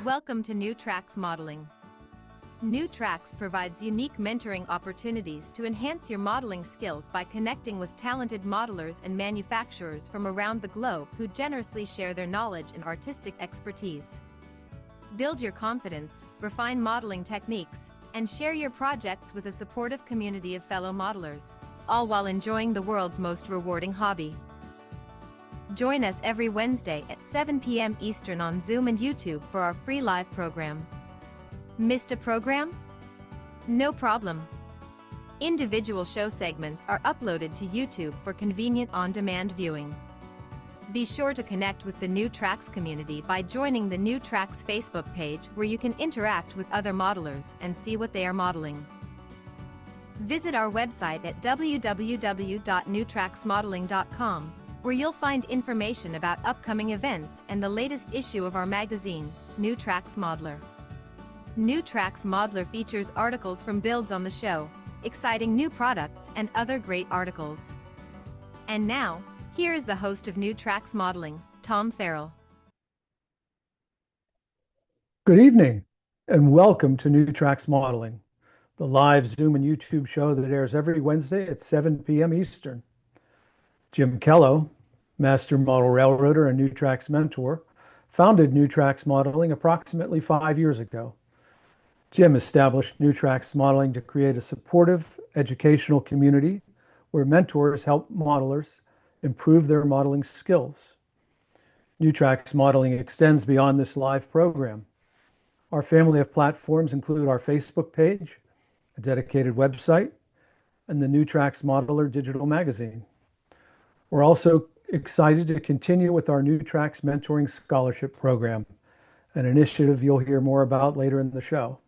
Welcome to New Tracks Modeling. New Tracks provides unique mentoring opportunities to enhance your modeling skills by connecting with talented modelers and manufacturers from around the globe who generously share their knowledge and artistic expertise. Build your confidence, refine modeling techniques, and share your projects with a supportive community of fellow modelers, all while enjoying the world's most rewarding hobby. Join us every Wednesday at 7 p.m. Eastern on Zoom and YouTube for our free live program. Missed a program? No problem. Individual show segments are uploaded to YouTube for convenient on-demand viewing. Be sure to connect with the New Tracks community by joining the New Tracks Facebook page, where you can interact with other modelers and see what they are modeling. Visit our website at www.newtracksmodeling.com, where you'll find information about upcoming events and the latest issue of our magazine, New Tracks Modeler. New Tracks Modeler features articles from builds on the show, exciting new products, and other great articles. And now, here is the host of New Tracks Modeling, Tom Farrell. Good evening, and welcome to New Tracks Modeling, the live Zoom and YouTube show that airs every Wednesday at 7 p.m. Eastern. Jim Kello, master model railroader and New Tracks mentor, founded New Tracks Modeling approximately 5 years ago. Jim established New Tracks Modeling to create a supportive, educational community where mentors help modelers improve their modeling skills. New Tracks Modeling extends beyond this live program. Our family of platforms include our Facebook page, a dedicated website, and the New Tracks Modeler digital magazine. We're also excited to continue with our New Tracks Mentoring Scholarship Program, an initiative you'll hear more about later in the show.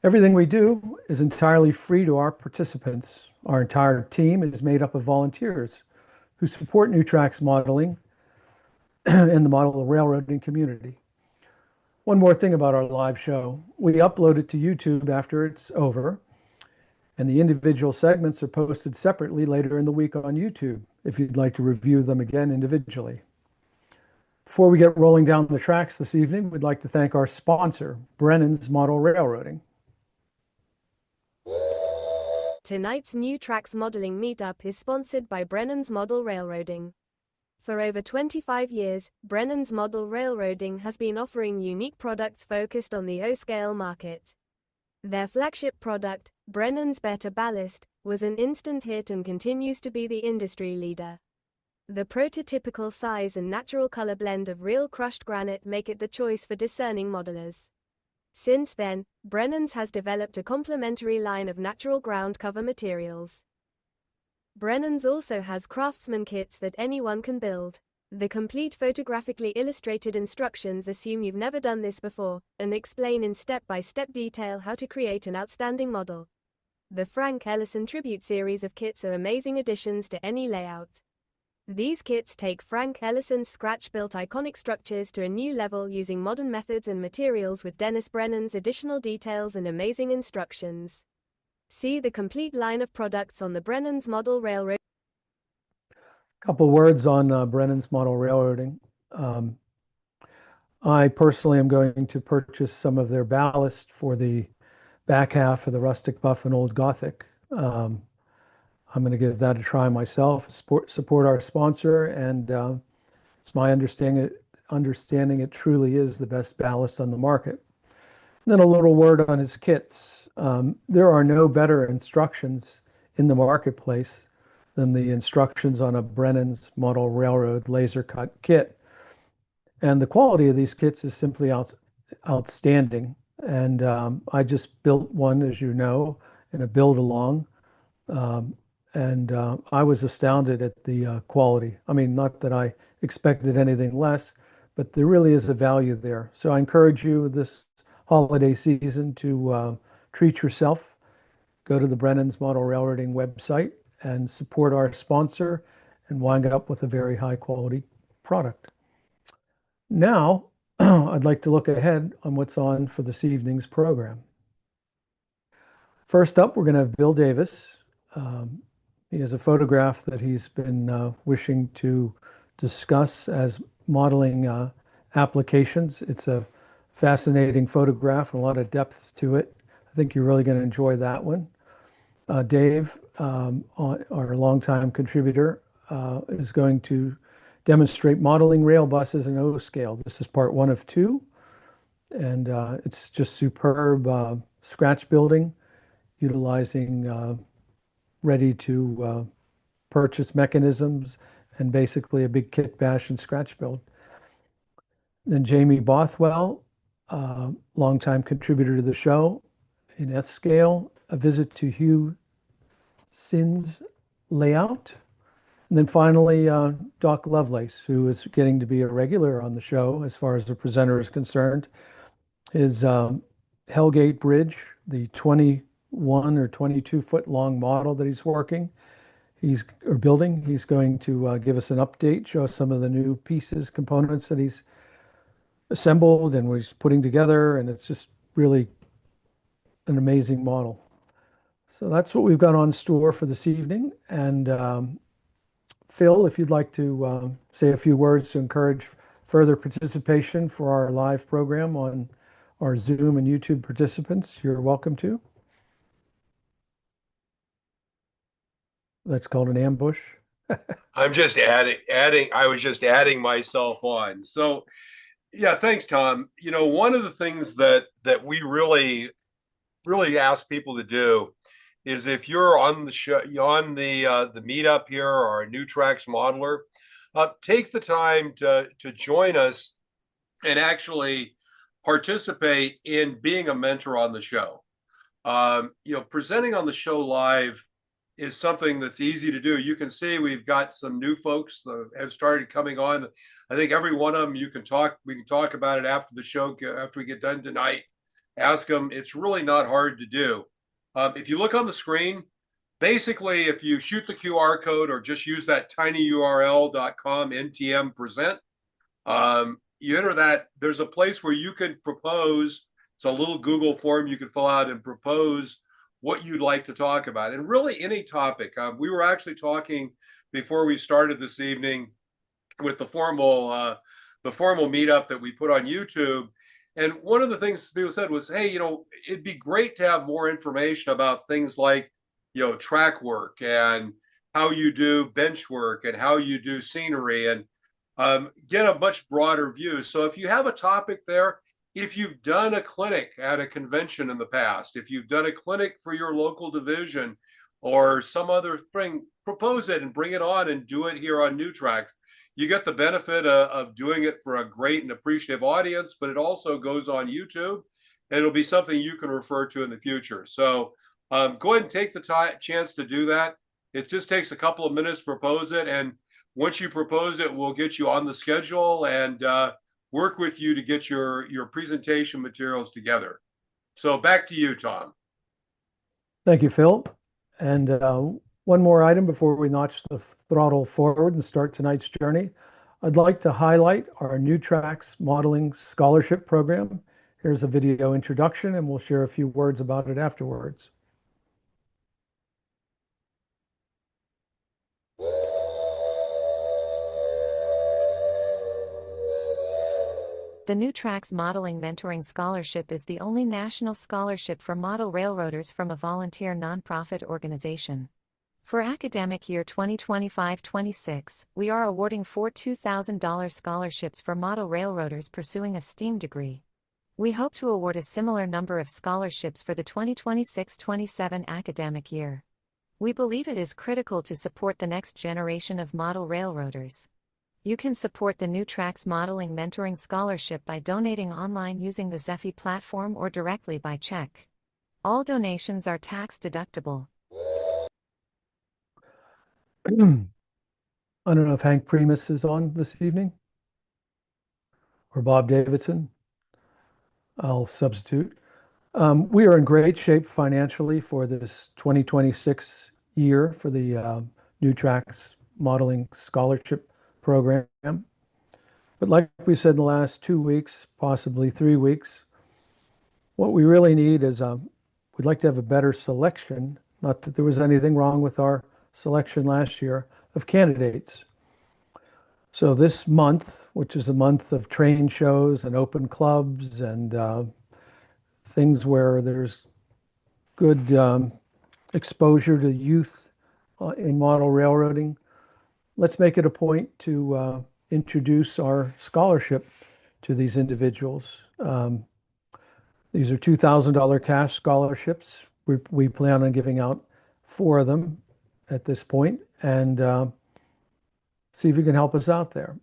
Everything we do is entirely free to our participants. Our entire team is made up of volunteers who support New Tracks Modeling and the model railroading community. One more thing about our live show: we upload it to YouTube after it's over, and the individual segments are posted separately later in the week on YouTube, if you'd like to review them again individually. Before we get rolling down the tracks this evening, we'd like to thank our sponsor, Brennan's Model Railroading. Tonight's New Tracks Modeling Meetup is sponsored by Brennan's Model Railroading. For over 25 years, Brennan's Model Railroading has been offering unique products focused on the O-scale market. Their flagship product, Brennan's Better Ballast, was an instant hit and continues to be the industry leader. The prototypical size and natural color blend of real crushed granite make it the choice for discerning modelers. Since then, Brennan's has developed a complementary line of natural ground cover materials. Brennan's also has craftsman kits that anyone can build. The complete photographically illustrated instructions assume you've never done this before, and explain in step-by-step detail how to create an outstanding model. The Frank Ellison Tribute series of kits are amazing additions to any layout. These kits take Frank Ellison's scratch-built iconic structures to a new level using modern methods and materials with Dennis Brennan's additional details and amazing instructions. See the complete line of products on the Brennan's Model Railroad. Couple words on Brennan's Model Railroading. I personally am going to purchase some of their ballast for the back half of the Rustic Buff and Old Gothic. I'm going to give that a try myself, support our sponsor, and it's my understanding it truly is the best ballast on the market. And then a little word on his kits. There are no better instructions in the marketplace than the instructions on a Brennan's Model Railroad laser cut kit. And the quality of these kits is simply outstanding. And I just built one, as you know, in a build along. And I was astounded at the quality. I mean, not that I expected anything less, but there really is a value there. So I encourage you this holiday season to treat yourself. Go to the Brennan's Model Railroading website and support our sponsor and wind up with a very high quality product. Now, I'd like to look ahead on what's on for this evening's program. First up, we're going to have Bill Davis. He has a photograph that he's been wishing to discuss as modeling applications. It's a Fascinating photograph and a lot of depth to it. I think you're really going to enjoy that one. Dave, our longtime contributor, is going to demonstrate modeling rail buses in O scale. This is part one of two, and it's just superb scratch building, utilizing ready to purchase mechanisms and basically a big kit bash and scratch build. Then Jamie Bothwell, longtime contributor to the show in F scale, a visit to Hugh Sin's layout. And then finally, Doc Lovelace, who is getting to be a regular on the show as far as the presenter is concerned. His Hellgate Bridge, the 21 or 22-foot long model that he's working, building. He's going to give us an update, show us some of the new pieces, components that he's assembled and he's putting together, and it's just really an amazing model. So that's what we've got on store for this evening. And Phil, if you'd like to say a few words to encourage further participation for our live program on our Zoom and YouTube participants, you're welcome to. That's called an ambush. I'm just adding, I was just adding myself on. So yeah, thanks, Tom. You know, one of the things that we really ask people to do is, if you're on the show, on the meetup here, or a New Tracks modeler, take the time to join us and actually participate in being a mentor on the show. You know, presenting on the show live is something that's easy to do. You can see we've got some new folks that have started coming on. I think every one of them, we can talk about it after the show, after we get done tonight. Ask them. It's really not hard to do. If you look on the screen, basically, if you shoot the QR code or just use that tinyurl.com NTM present, you enter that, there's a place where you can propose. It's a little Google form you can fill out and propose what you'd like to talk about, and really any topic. We were actually talking before we started this evening with the formal meetup that we put on YouTube. And one of the things people said was, hey, you know, it'd be great to have more information about things like, you know, track work and how you do bench work and how you do scenery, and get a much broader view. So if you have a topic there, if you've done a clinic at a convention in the past, if you've done a clinic for your local division or some other thing, propose it and bring it on and do it here on New Tracks. You get the benefit of doing it for a great and appreciative audience, but it also goes on YouTube, and it'll be something you can refer to in the future. So go ahead and take the chance to do that. It just takes a couple of minutes to propose it. And once you propose it, we'll get you on the schedule and work with you to get your presentation materials together. So back to you, Tom. Thank you, Phil. And one more item before we notch the throttle forward and start tonight's journey. I'd like to highlight our New Tracks Modeling Scholarship Program. Here's a video introduction, and we'll share a few words about it afterwards. The New Tracks Modeling Mentoring Scholarship is the only national scholarship for model railroaders from a volunteer nonprofit organization. For academic year 2025-26, we are awarding 4 $2,000 scholarships for model railroaders pursuing a STEAM degree. We hope to award a similar number of scholarships for the 2026-27 academic year. We believe it is critical to support the next generation of model railroaders. You can support the New Tracks Modeling Mentoring Scholarship by donating online using the Zephy platform or directly by check. All donations are tax deductible. I don't know if Hank Primus is on this evening or Bob Davidson. I'll substitute. We are in great shape financially for this 2026 year for the New Tracks Modeling Scholarship Program. But like we said in the last 2 weeks, possibly 3 weeks, what we really need is we'd like to have a better selection. Not that there was anything wrong with our selection last year of candidates. So this month, which is a month of train shows and open clubs and things where there's good exposure to youth in model railroading, let's make it a point to introduce our scholarship to these individuals. These are $2,000 cash scholarships. We plan on giving out 4 of them at this point, and see if you can help us out there.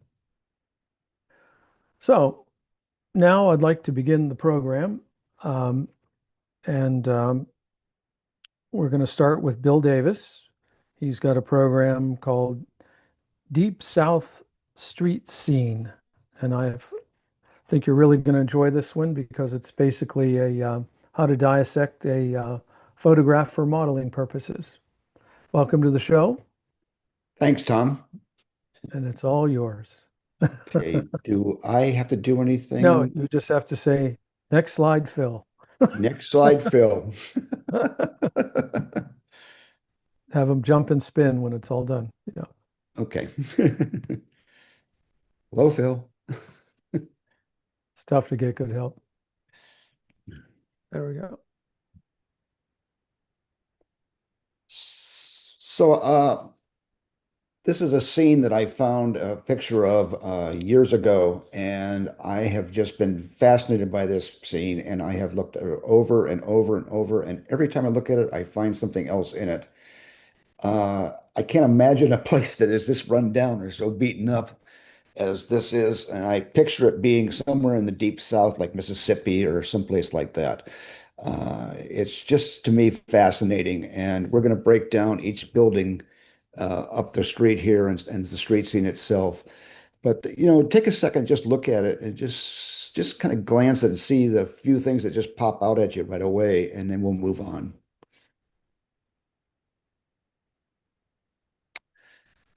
So now I'd like to begin the program. And we're going to start with Bill Davis. He's got a program called Deep South Street Scene. And I think you're really going to enjoy this one because it's basically a how to dissect a photograph for modeling purposes. Welcome to the show. Thanks, Tom. And it's all yours. Okay, do I have to do anything? No, you just have to say, next slide, Phil. Next slide, Phil. Have them jump and spin when it's all done. Yeah. Okay. Hello, Phil. It's tough to get good help. There we go. So, this is a scene that I found a picture of years ago, and I have just been fascinated by this scene, and I have looked at it over and over and over, and every time I look at it, I find something else in it. I can't imagine a place that is this run down or so beaten up as this is, and I picture it being somewhere in the deep South, like Mississippi or someplace like that. It's just, to me, fascinating, and we're going to break down each building up the street here and the street scene itself. But, take a second, just look at it and just kind of glance and see the few things that just pop out at you right away, and then we'll move on.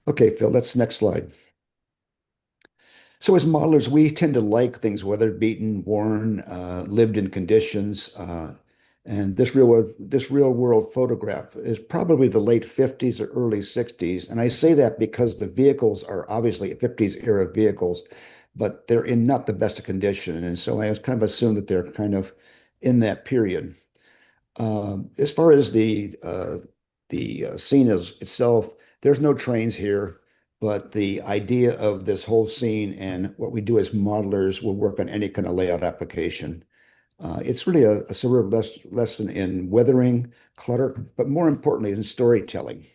Okay, Phil, that's next slide. So as modelers, we tend to like things weather beaten, worn, lived in conditions. And this real world photograph is probably the late 50s or early 60s. And I say that because the vehicles are obviously 50s era vehicles, but they're in not the best of condition. And so I kind of assume that they're kind of in that period. As far as the scene itself, there's no trains here, but the idea of this whole scene and what we do as modelers will work on any kind of layout application. It's really a severe lesson in weathering, clutter, but more importantly, in storytelling.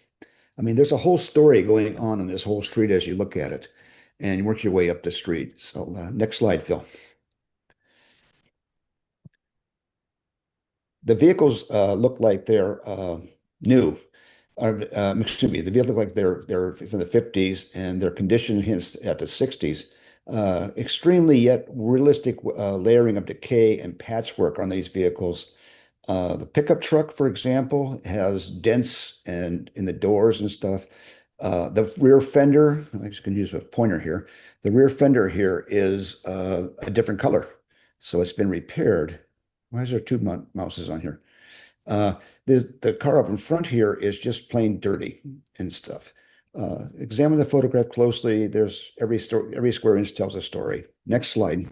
I mean, there's a whole story going on in this whole street as you look at it, and you work your way up the street. So next slide, Phil. The vehicles look like they're new. Excuse me, the vehicles look like they're from the 50s, and their condition hints at the 60s. Extremely yet realistic layering of decay and patchwork on these vehicles. The pickup truck, for example, has dents in the doors and stuff. The rear fender, I'm just going to use a pointer here. The rear fender here is a different color, so it's been repaired. Why is there 2 mouses on here? The car up in front here is just plain dirty and stuff. Examine the photograph closely. There's every square inch tells a story. Next slide.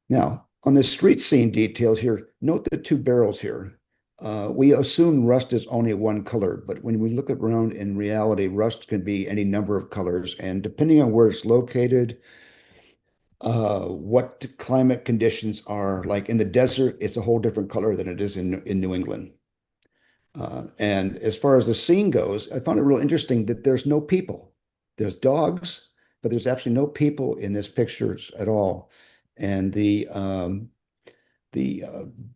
Now, on the street scene details here, note the 2 barrels here. We assume rust is only one color, but when we look around in reality, rust can be any number of colors, and depending on where it's located, what climate conditions are like in the desert, it's a whole different color than it is in New England. And as far as the scene goes, I found it real interesting that there's no people. There's dogs, but there's actually no people in this pictures at all. And the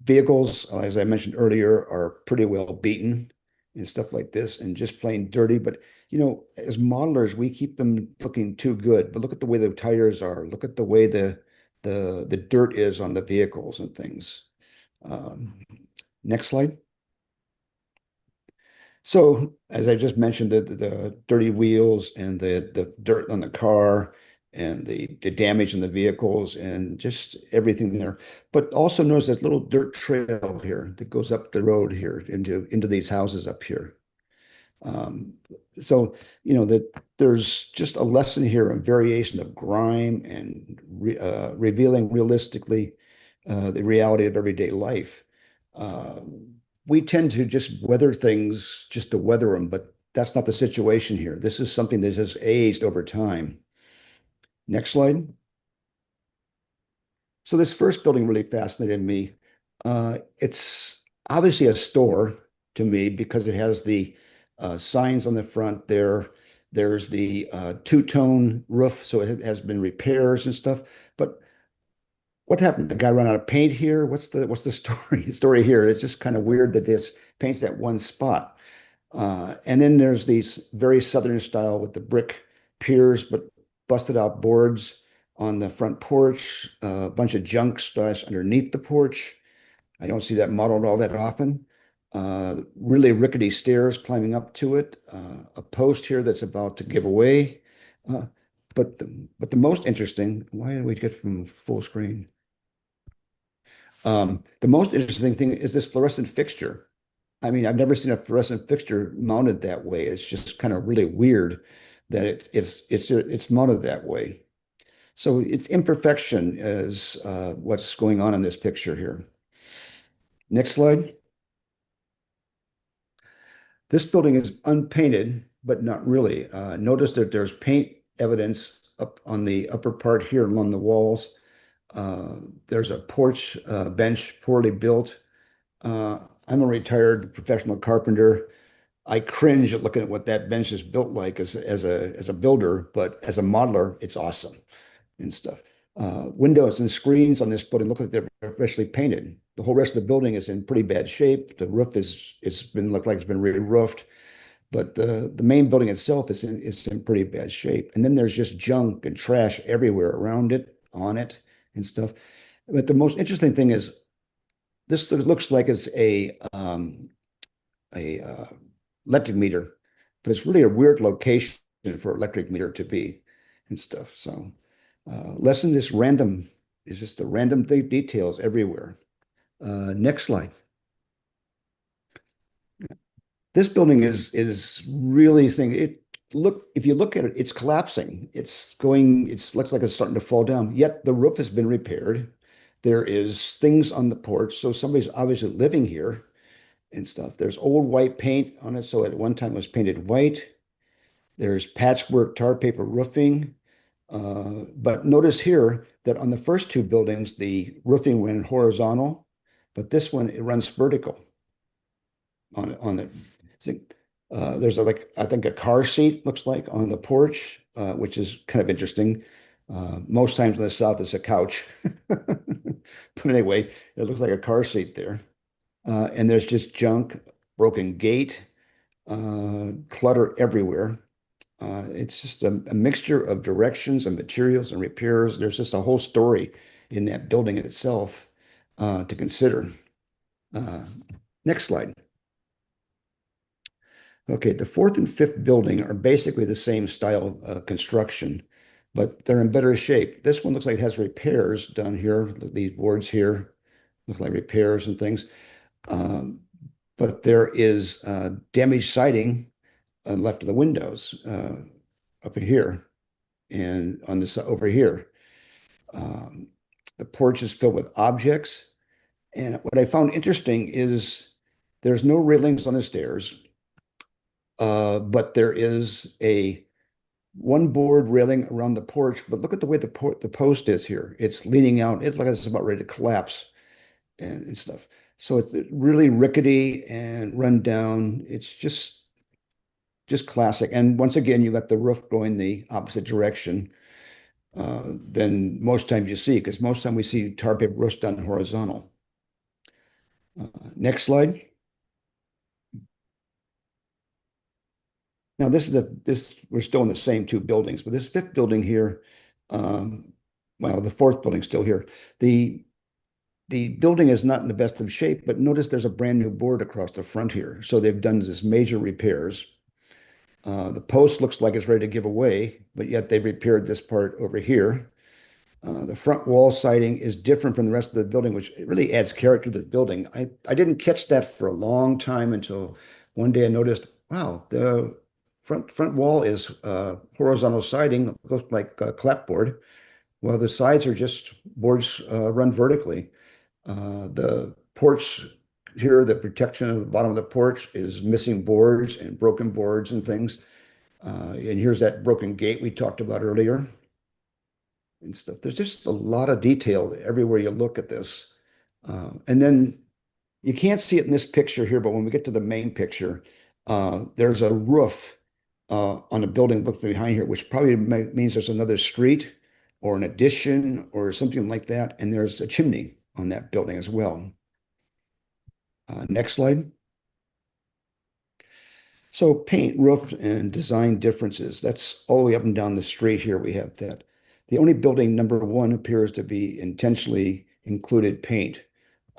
vehicles, as I mentioned earlier, are pretty well beaten and stuff like this, and just plain dirty. But as modelers, we keep them looking too good. But look at the way the tires are. Look at the way the dirt is on the vehicles and things. Next slide. So, as I just mentioned, the dirty wheels and the dirt on the car and the damage in the vehicles and just everything there. But also notice that little dirt trail here that goes up the road here into these houses up here. Um, so, that there's just a lesson here, a variation of grime and revealing realistically the reality of everyday life. Uh, we tend to just weather things just to weather them, but that's not the situation here. This is something that has aged over time. Next slide. So this first building really fascinated me. It's obviously a store to me because it has the signs on the front there. There's the two-tone roof, so it has been repairs and stuff. But what happened? The guy ran out of paint here. What's the story here? It's just kind of weird that this paints that one spot. And then there's these very Southern style with the brick piers, but busted out boards on the front porch, a bunch of junk stashed underneath the porch. I don't see that modeled all that often. Really rickety stairs climbing up to it, a post here that's about to give away. Uh, but the most interesting, why did we get from full screen? The most interesting thing is this fluorescent fixture. I mean, I've never seen a fluorescent fixture mounted that way. It's just kind of really weird that it's mounted that way. So its imperfection is what's going on in this picture here. Next slide. This building is unpainted, but not really. Notice that there's paint evidence up on the upper part here along the walls. There's a porch bench poorly built. I'm a retired professional carpenter. I cringe at looking at what that bench is built like as a builder, but as a modeler, it's awesome and stuff. Windows and screens on this building look like they're freshly painted. The whole rest of the building is in pretty bad shape. The roof look like it's been re-roofed, but the main building itself is in pretty bad shape. And then there's just junk and trash everywhere around it, on it, and stuff. But the most interesting thing is this looks like it's a electric meter, but it's really a weird location for electric meter to be and stuff. So lesson is random. It's just the random details everywhere. Next slide. This building is really thing. If you look at it, it's collapsing. It looks like it's starting to fall down. Yet the roof has been repaired. There is things on the porch, so somebody's obviously living here and stuff. There's old white paint on it, so at one time it was painted white. There's patchwork tar paper roofing. But notice here that on the first two buildings, the roofing went horizontal, but this one, it runs vertical on it. So, there's I think a car seat looks like on the porch, which is kind of interesting. Most times in the South, it's a couch. But anyway, it looks like a car seat there. And there's just junk, broken gate, clutter everywhere. It's just a mixture of directions and materials and repairs. There's just a whole story in that building itself to consider. Next slide. Okay, the fourth and fifth building are basically the same style of construction, but they're in better shape. This one looks like it has repairs done here. These boards here look like repairs and things. But there is damaged siding left of the windows up here and on this over here. The porch is filled with objects. And what I found interesting is there's no railings on the stairs, but there is one board railing around the porch. But look at the way the post is here. It's leaning out. It's like it's about ready to collapse and stuff. So it's really rickety and run down. It's just classic. And once again, you got the roof going the opposite direction than most times you see, because most time we see tar paper roofs done horizontal. Next slide. Now we're still in the same two buildings, but this fifth building here, well, the fourth building's still here. The building is not in the best of shape, but notice there's a brand new board across the front here. So they've done this major repairs. The post looks like it's ready to give away, but yet they've repaired this part over here. The front wall siding is different from the rest of the building, which really adds character to the building. I didn't catch that for a long time until one day I noticed, wow, the front wall is horizontal siding, looks like clapboard. Well, the sides are just boards run vertically. The porch here, the protection of the bottom of the porch is missing boards and broken boards and things. And here's that broken gate we talked about earlier and stuff. There's just a lot of detail everywhere you look at this. And then you can't see it in this picture here, but when we get to the main picture, there's a roof on a building look behind here, which probably means there's another street or an addition or something like that. And there's a chimney on that building as well. Next slide. So paint, roof, and design differences. That's all the way up and down the street here. We have that. The only building, number one, appears to be intentionally included paint.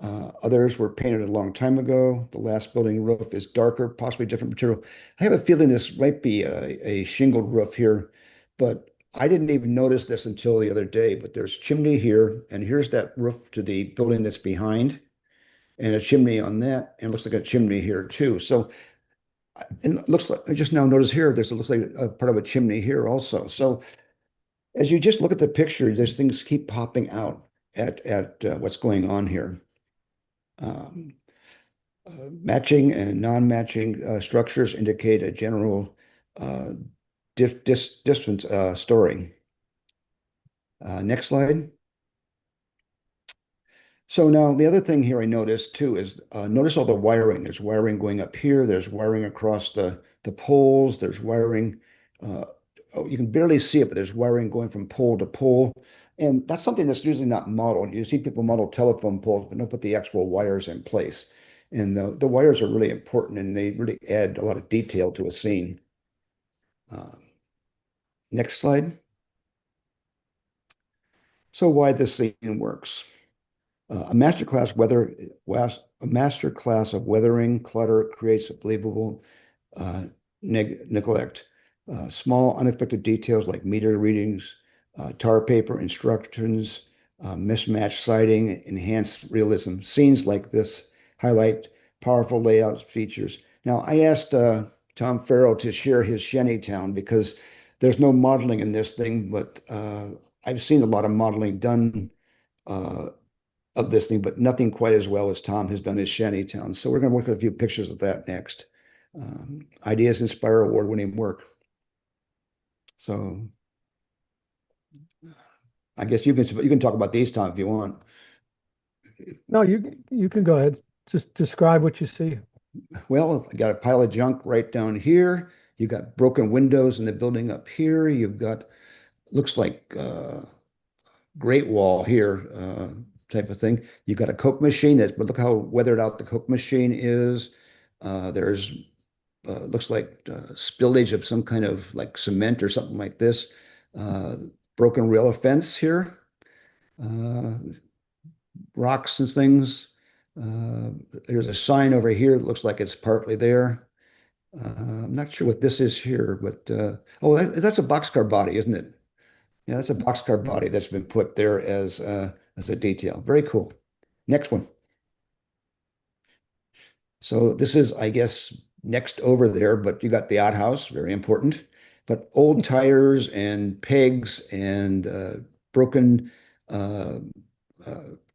Others were painted a long time ago. The last building roof is darker, possibly different material. I have a feeling this might be a shingled roof here, but I didn't even notice this until the other day. But there's chimney here, and here's that roof to the building that's behind, and a chimney on that, and it looks like a chimney here too. So and it looks like I just now noticed here, it looks like a part of a chimney here also. So as you just look at the picture, there's things keep popping out at what's going on here. Matching and non-matching structures indicate a general different story. Next slide. So now the other thing here I noticed too is notice all the wiring. There's wiring going up here. There's wiring across the poles. There's wiring. Oh, you can barely see it, but there's wiring going from pole to pole. And that's something that's usually not modeled. You see people model telephone poles, but don't put the actual wires in place. And the wires are really important, and they really add a lot of detail to a scene. Next slide. So why this scene works. A master class of weathering clutter creates a believable neglect. Small unexpected details like meter readings, tar paper instructions, mismatched siding, enhance realism. Scenes like this highlight powerful layout features. Now, I asked Tom Farrell to share his Shantytown because there's no modeling in this thing, but I've seen a lot of modeling done of this thing, but nothing quite as well as Tom has done his Shantytown. So we're going to look at a few pictures of that next. Ideas Inspire award-winning work. So I guess you can talk about these, Tom, if you want. No, you can go ahead. Just describe what you see. Well, I got a pile of junk right down here. You got broken windows in the building up here. You've got looks like Great Wall here, type of thing. You've got a Coke machine but look how weathered out the Coke machine is. There's looks like spillage of some kind of like cement or something like this. Broken rail fence here. Rocks and things. There's a sign over here that looks like it's partly there. I'm not sure what this is here, but oh, that's a boxcar body, isn't it? Yeah, that's a boxcar body that's been put there as a detail. Very cool. Next one. So this is, I guess, next over there, but you got the outhouse, very important. But old tires and pegs and broken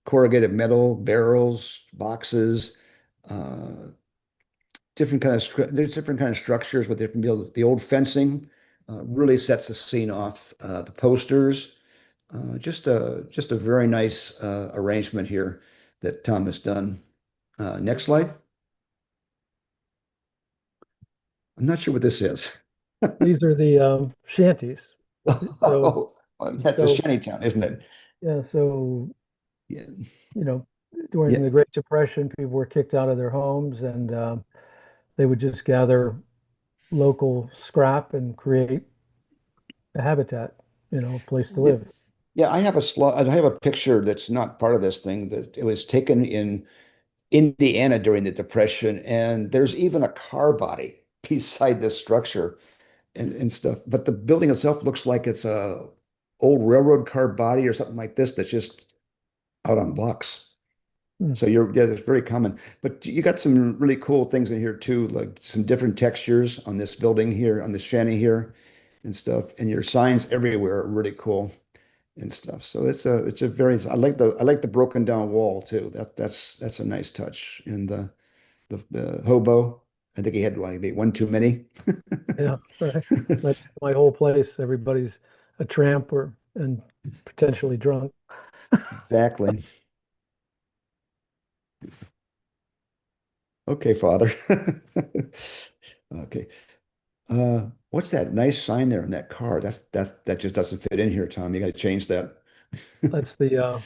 corrugated metal barrels, boxes, different kind of structures with different the old fencing really sets the scene off. The posters, just a very nice arrangement here that Tom has done. Next slide. I'm not sure what this is. These are the shanties. Oh, that's a shantytown, isn't it? Yeah, so Yeah. during Yeah. the Great Depression, people were kicked out of their homes, and they would just gather local scrap and create a habitat, a place to live. Yeah, I have a picture that's not part of this thing that it was taken in Indiana during the Depression, and there's even a car body beside this structure and stuff. But the building itself looks like it's a old railroad car body or something like this that's just out on blocks. So yeah, it's very common. But you got some really cool things in here too, like some different textures on this building here, on this shanty here and stuff. And your signs everywhere are really cool and stuff. So it's a very I like the broken down wall too. That's a nice touch. And the hobo, I think he had like maybe one too many. Yeah, right. That's my whole place. Everybody's a tramp or and potentially drunk. Exactly. Okay, Father. Okay. What's that nice sign there in that car? That just doesn't fit in here, Tom. You got to change that. That's the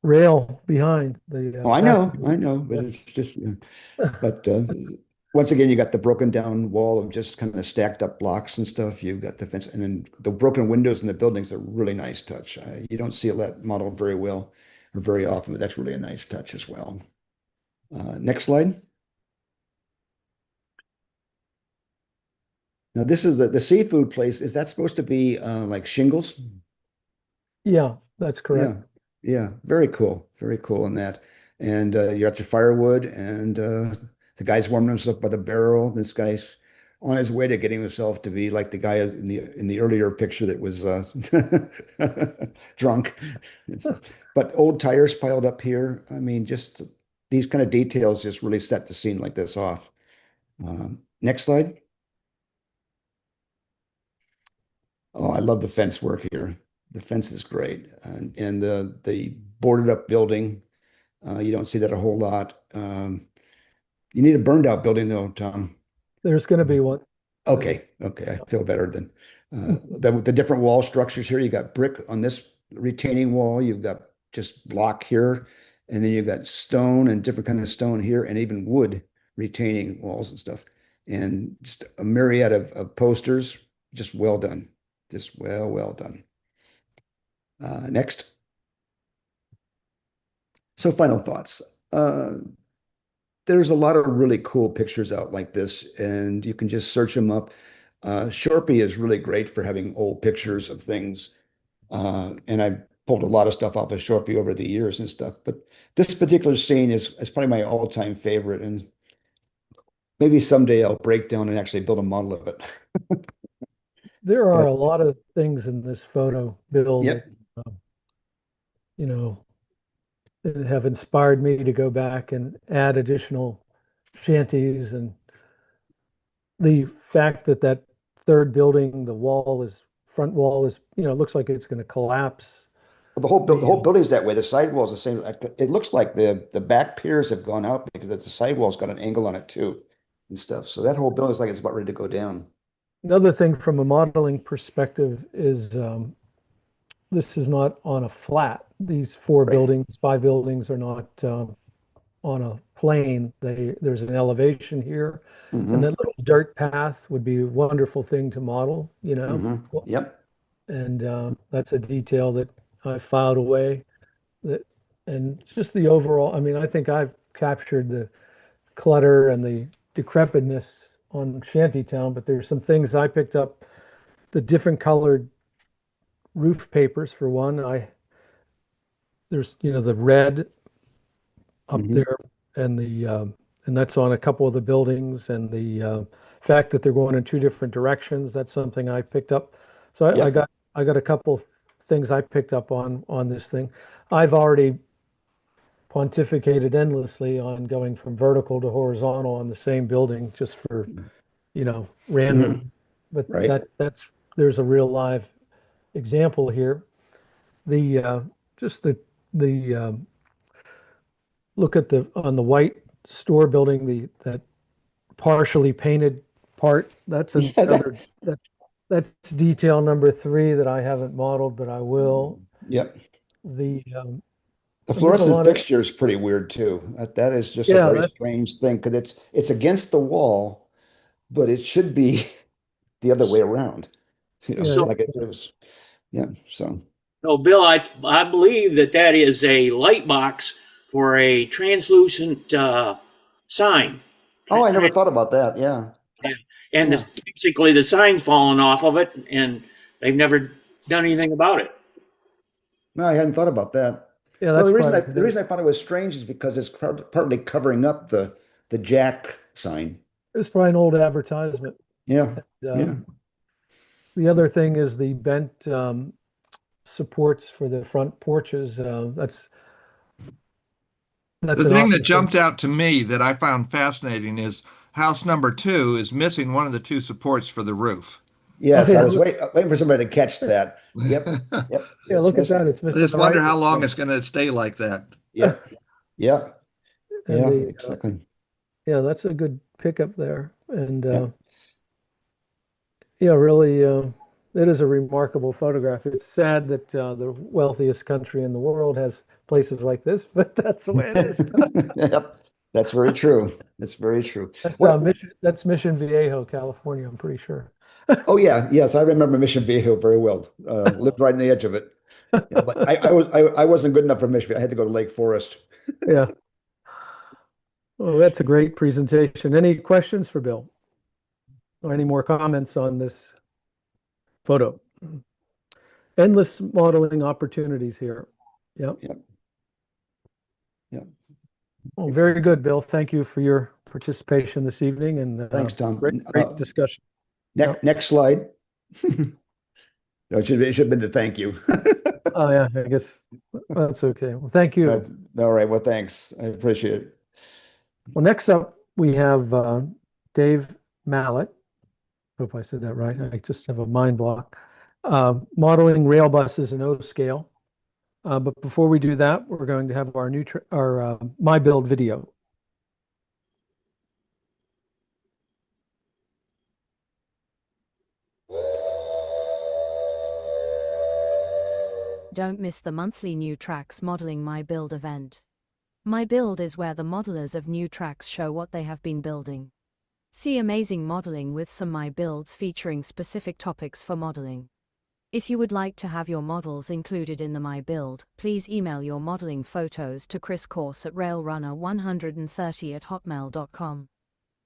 rail behind the Oh, passenger. I know, but Yeah. it's just, but once again, you got the broken down wall of just kind of stacked up blocks and stuff. You've got the fence, and then the broken windows in the buildings are a really nice touch. You don't see that model very well or very often, but that's really a nice touch as well. Next slide. Now, this is the seafood place. Is that supposed to be like shingles? Yeah, that's correct. Yeah, yeah, very cool in that. And you got your firewood, and the guy's warming himself by the barrel. This guy's on his way to getting himself to be like the guy in the earlier picture that was drunk. But old tires piled up here. I mean, just these kind of details just really set the scene like this off. Next slide. Oh, I love the fence work here. The fence is great, and the boarded up building. You don't see that a whole lot. You need a burned out building though, Tom. There's going to be one. Okay, okay, I feel better then. The different wall structures here. You got brick on this retaining wall. You've got just block here, and then you've got stone and different kind of stone here, and even wood retaining walls and stuff, and just a myriad of posters. Just well done. Just well done. Next. So final thoughts. There's a lot of really cool pictures out like this, and you can just search them up. Sharpie is really great for having old pictures of things. And I pulled a lot of stuff off of Sharpie over the years and stuff. But this particular scene is probably my all-time favorite. And maybe someday I'll break down and actually build a model of it. There are But a lot of things in this photo, Bill, that yep. you know that have inspired me to go back and add additional shanties. And the fact that that third building, the wall is front wall is, looks like it's going to collapse. Well, the The whole building's that way. The sidewall is the same. It looks like the back piers have gone out because the sidewall's got an angle on it too and stuff. So that whole building's like it's about ready to go down. Another thing from a modeling perspective is this is not on a flat. These Right. five buildings are not on a plane. There's an elevation here, and Hmm. that little dirt path would be a wonderful thing to model, Yep. And that's a detail that I filed away. That and just the overall. I mean, I think I've captured the clutter and the decrepitness on Shantytown, but there's some things I picked up. The different colored roof papers, for one. There's the red up Hmm. there, and that's on a couple of the buildings, and the fact that they're going in two different directions, that's something I picked up. So Yep. I got a couple things I picked up on this thing. I've already pontificated endlessly on going from vertical to horizontal on the same building just for random, Hmm. but Right. there's a real live example here. The just the look at the on the white store building, the that partially painted part. Yeah. That's detail number three that I haven't modeled, but I will. Yep. The The and there's a fluorescent lot of fixture is pretty weird too. That is just a yeah very that strange thing because it's against the wall, but it should be the other way around. yeah So, Like it was. Yeah. So. so Bill, I believe that is a light box for a translucent sign. Oh, I never Trans- thought about that. Yeah. and Yeah. basically the sign's fallen off of it, and they've never done anything about it. No, I hadn't thought about that. Yeah, Well, that's the reason I found it was strange is because it's partly covering up the Jack sign. it's probably an old advertisement. Yeah, yeah. Um, the other thing is the bent supports for the front porches. That's The an thing that option. jumped out to me that I found fascinating is house number 2 is missing one of the 2 supports for the roof. Oh Yes, I yeah, was waiting for somebody to catch that. Yep, yep. yeah. It's Look at missing. that. It's I missing just the wonder right how long one. it's going to stay like that. Yep, yep, And yeah, the exactly. yeah, that's a good pickup there. And Yeah. yeah, really, it is a remarkable photograph. It's sad that the wealthiest country in the world has places like this, but that's the way it is. Yep, that's very true. That's very true. That's What? Mission Viejo, California, I'm pretty sure. Oh yeah, yes, I remember Mission Viejo very well. Lived right on the edge of it. Yeah, but I wasn't good enough for Mission Viejo. I had to go to Lake Forest. Yeah. Oh, that's a great presentation. Any questions for Bill? Or any more comments on this photo? Endless modeling opportunities here. Yep. Yep. Yep. Well, very good, Bill. Thank you for your participation this evening and Thanks, Tom. great discussion. Yep. Next slide. No, it should have been the thank you. Oh yeah, I guess that's okay. Well, thank you. All right. Well, thanks. I appreciate it. Well, next up we have Dave Malott. Hope I said that right. I just have a mind block. Modeling rail buses in O scale. But before we do that, we're going to have our MyBuild video. Don't miss the monthly New Tracks Modeling MyBuild event. MyBuild is where the modelers of New Tracks show what they have been building. See amazing modeling with some MyBuilds featuring specific topics for modeling. If you would like to have your models included in the MyBuild, please email your modeling photos to Chris Course at railrunner130@hotmail.com.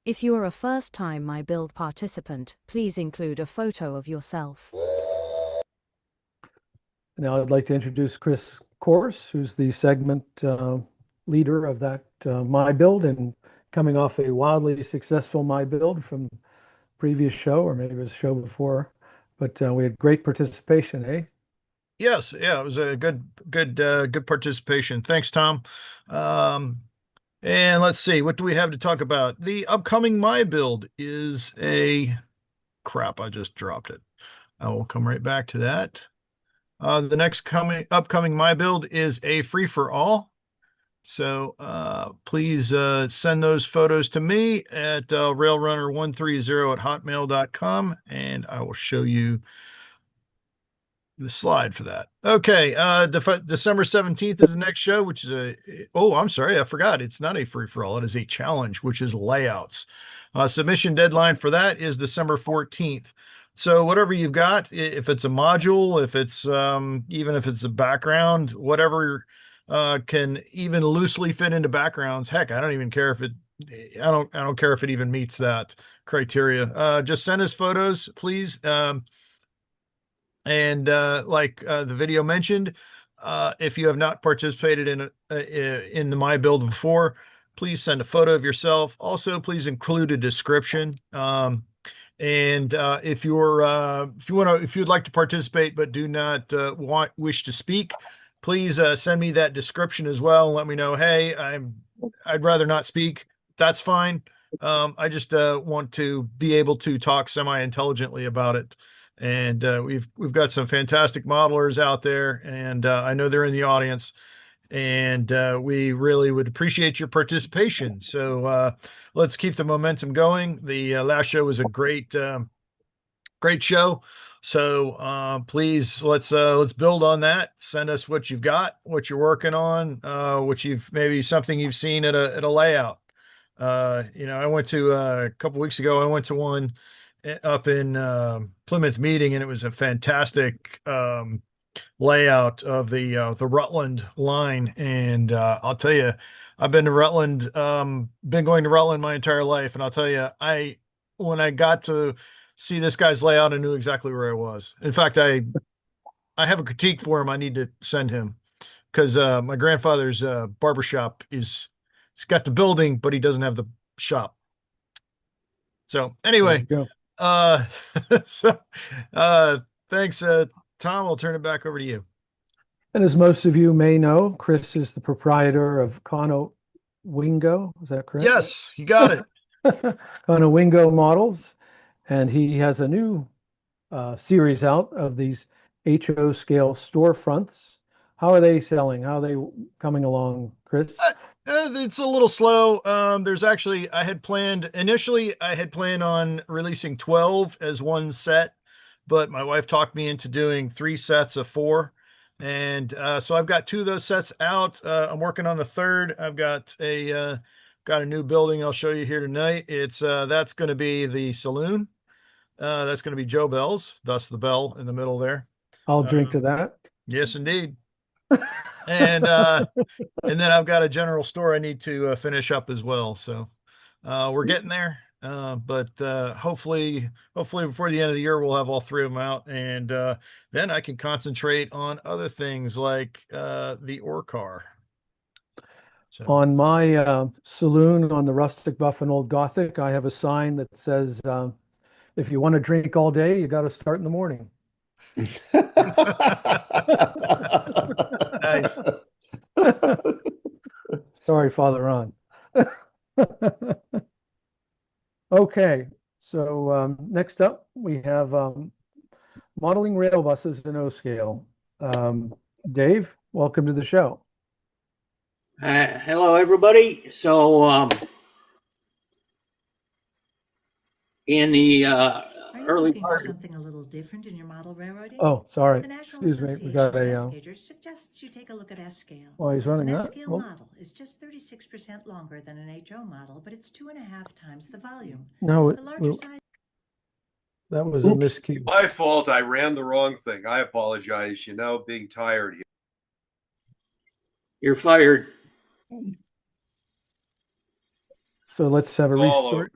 If you are a first-time MyBuild participant, please include a photo of yourself. Now I'd like to introduce Chris Course, who's the segment leader of that MyBuild and coming off a wildly successful MyBuild from previous show, or maybe it was a show before, but we had great participation, eh? Yes, yeah, it was a good participation. Thanks, Tom. And let's see, what do we have to talk about? The upcoming MyBuild is crap, I just dropped it. I will come right back to that. The next upcoming MyBuild is a free for all. So please send those photos to me at railrunner130@hotmail.com, and I will show you the slide for that. Okay, December 17th is the next show, which is I'm sorry, I forgot. It's not a free-for-all. It is a challenge, which is layouts. Submission deadline for that is December 14th. So whatever you've got, if it's a module, if it's even if it's a background, whatever can even loosely fit into backgrounds. Heck, I don't even care if it I don't care if it even meets that criteria. Just send us photos, please. And like the video mentioned, if you have not participated in the MyBuild before, please send a photo of yourself. Also, please include a description. And if you'd like to participate but do not wish to speak, please send me that description as well. Let me know, hey, I'd rather not speak. That's fine. I just want to be able to talk semi-intelligently about it. And we've got some fantastic modelers out there, and I know they're in the audience, and we really would appreciate your participation. So let's keep the momentum going. The last show was a great show. So please let's build on that. Send us what you've got, what you're working on, what maybe something you've seen at a layout. I went to a couple weeks ago. I went to one up in Plymouth Meeting, and it was a fantastic layout of the Rutland line. And I'll tell you, I've been to Rutland, been going to Rutland my entire life, and I'll tell you, when I got to see this guy's layout, I knew exactly where I was. In fact, I have a critique for him I need to send him. because my grandfather's barbershop he's got the building, but he doesn't have the shop. So anyway, There you so thanks, Tom. I'll turn it back over to you. And as most of you may know, Chris is the proprietor of Cono Wingo. Is that correct? Yes, you got it. Cono Wingo models. And he has a new series out of these HO scale storefronts. How are they selling? How are they coming along, Chris? It's a little slow. There's actually, initially I had planned on releasing 12 as one set, but my wife talked me into doing 3 sets of 4. And so I've got 2 of those sets out. I'm working on the 3rd. I've got a new building I'll show you here tonight. It's that's going to be the saloon. That's going to be Joe Bell's, thus the bell in the middle there. I'll drink to that. Yes, indeed. And then I've got a general store I need to finish up as well. So we're getting there. But hopefully before the end of the year, we'll have all 3 of them out. And then I can concentrate on other things like the ore car. So. On my saloon on the Rustic Buff and Old Gothic, I have a sign that says, if you want to drink all day, you got to start in the morning. Nice. Sorry, Father Ron. Okay, so next up we have modeling rail buses in O scale. Dave, welcome to the show. Hello, everybody. So in the early part, something a little different in your model railroading? Oh, sorry. The National Excuse me. We Association got of a. Escagers suggests you take a look at S-scale. Oh, he's running An that. S-scale Well, model is just 36% longer than an HO model, but it's 2.5 times the volume. no, The larger size. that was a miscue. My fault. I ran the wrong thing. I apologize. You know, being tired here. you're fired. So let's have a It's all restart.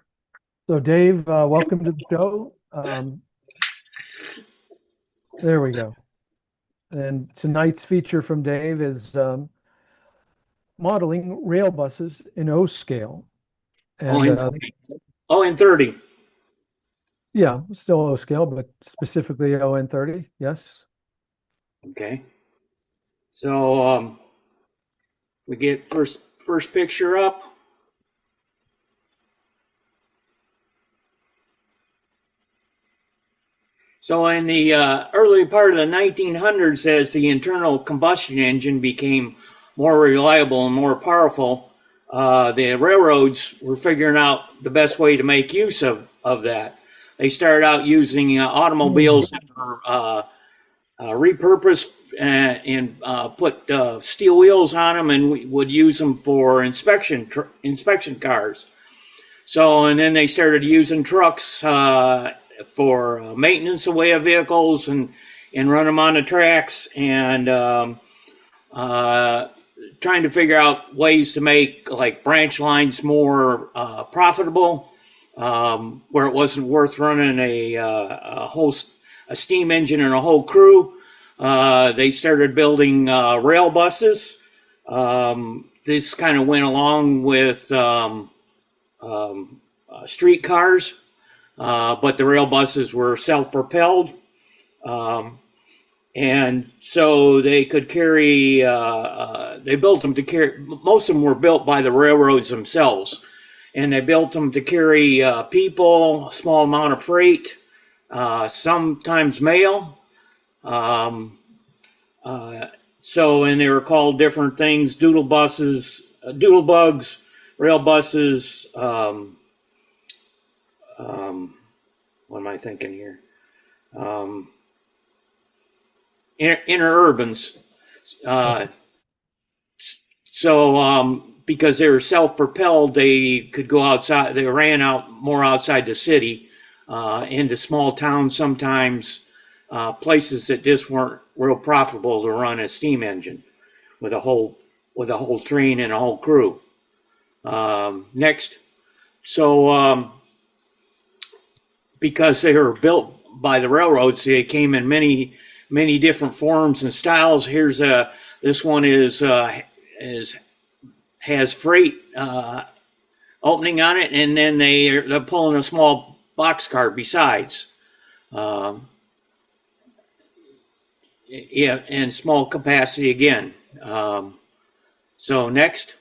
So Dave, welcome to the show. There we go. And tonight's feature from Dave is modeling rail buses in O scale. And And 30. yeah, still O scale, but specifically ON30. Yes. Okay. So we get first picture up. So in the early part of the 1900s, as the internal combustion engine became more reliable and more powerful, the railroads were figuring out the best way to make use of that. They started out using automobiles that were repurposed and put steel wheels on them, and we would use them for inspection cars. So, and then they started using trucks for maintenance away of vehicles and run them on the tracks, and trying to figure out ways to make like branch lines more profitable, where it wasn't worth running a steam engine and a whole crew. They started building rail buses. This kind of went along with street cars, but the rail buses were self-propelled. And so they could carry, they built them to carry, most of them were built by the railroads themselves. And they built them to carry people, a small amount of freight, sometimes mail. So, and they were called different things: doodle buses, doodle bugs, rail buses. What am I thinking here? Interurbans. Because they were self-propelled, they could go outside. They ran out more outside the city, into small towns sometimes, places that just weren't real profitable to run a steam engine with a whole train and a whole crew. Next, so because they were built by the railroads, they came in many different forms and styles. Here's the This one has freight opening on it, and then they're pulling a small boxcar besides. Yeah, and small capacity again. So next,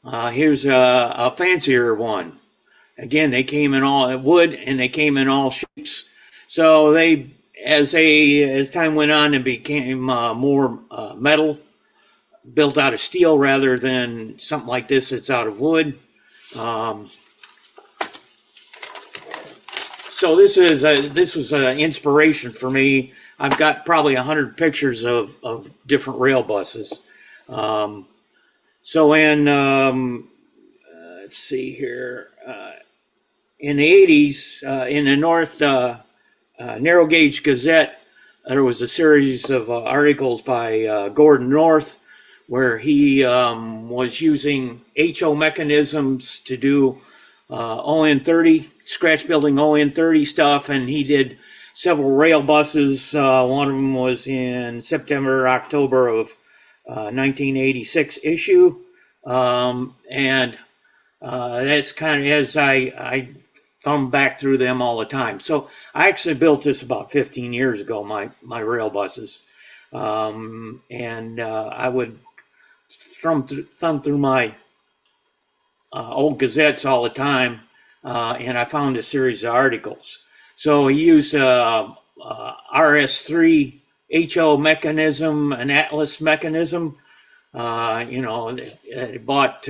here's a fancier one. Again, they came in all wood, and they came in all shapes. So as time went on, it became more metal, built out of steel rather than something like this that's out of wood. So this was an inspiration for me. I've got probably 100 pictures of different rail buses. So in let's see here, in the 80s, in the North Narrow Gauge Gazette, there was a series of articles by Gordon North where he was using HO mechanisms to do ON30, scratch building ON30 stuff, and he did several rail buses. One of them was in September, October of 1986 issue, and that's kind of as I thumb back through them all the time. So I actually built this about 15 years ago, my rail buses, and I would thumb through my old gazettes all the time, and I found a series of articles. So he used RS3 HO mechanism, an Atlas mechanism. It bought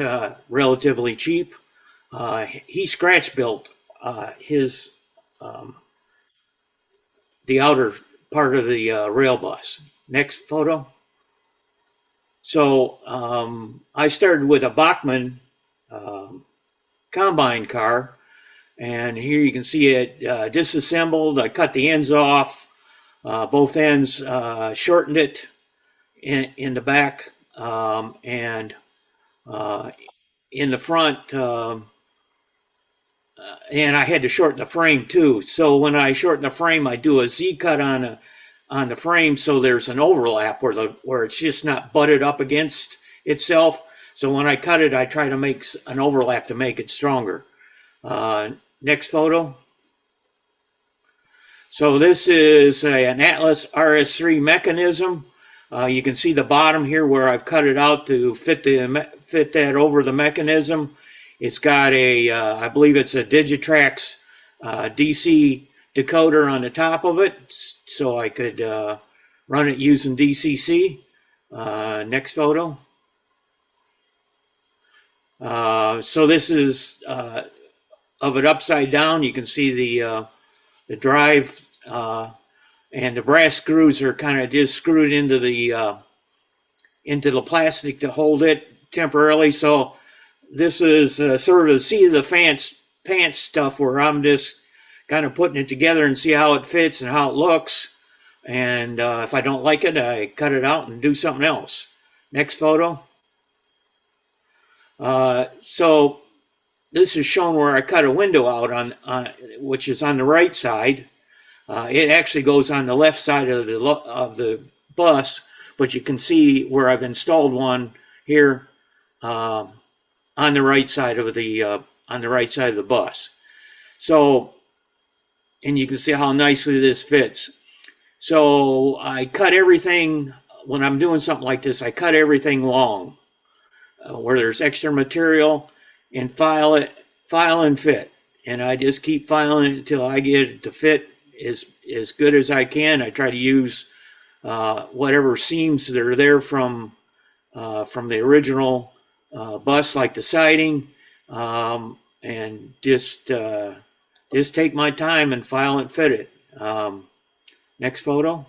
relatively cheap. He scratch built his the outer part of the rail bus. Next photo. So I started with a Bachmann combine car, and here you can see it disassembled. I cut the ends off, both ends, shortened it in the back, and in the front, and I had to shorten the frame too. So when I shorten the frame, I do a Z cut on the frame, so there's an overlap where it's just not butted up against itself. So when I cut it, I try to make an overlap to make it stronger. Next photo. So this is an Atlas RS3 mechanism. You can see the bottom here where I've cut it out to fit that over the mechanism. It's got I believe it's a Digitrax DC decoder on the top of it, so I could run it using DCC. Next photo. So this is of it upside down. You can see the drive, and the brass screws are kind of just screwed into the plastic to hold it temporarily. So this is sort of the seat of the pants stuff where I'm just kind of putting it together and see how it fits and how it looks. And if I don't like it, I cut it out and do something else. Next photo. So this is shown where I cut a window out on which is on the right side. It actually goes on the left side of the bus, but you can see where I've installed one here on the right side of the bus. So, and you can see how nicely this fits. So I cut everything when I'm doing something like this. I cut everything long, where there's extra material, and file and fit. And I just keep filing it until I get it to fit as good as I can. I try to use whatever seams that are there from the original bus, like the siding, and just take my time and file and fit it. Next photo.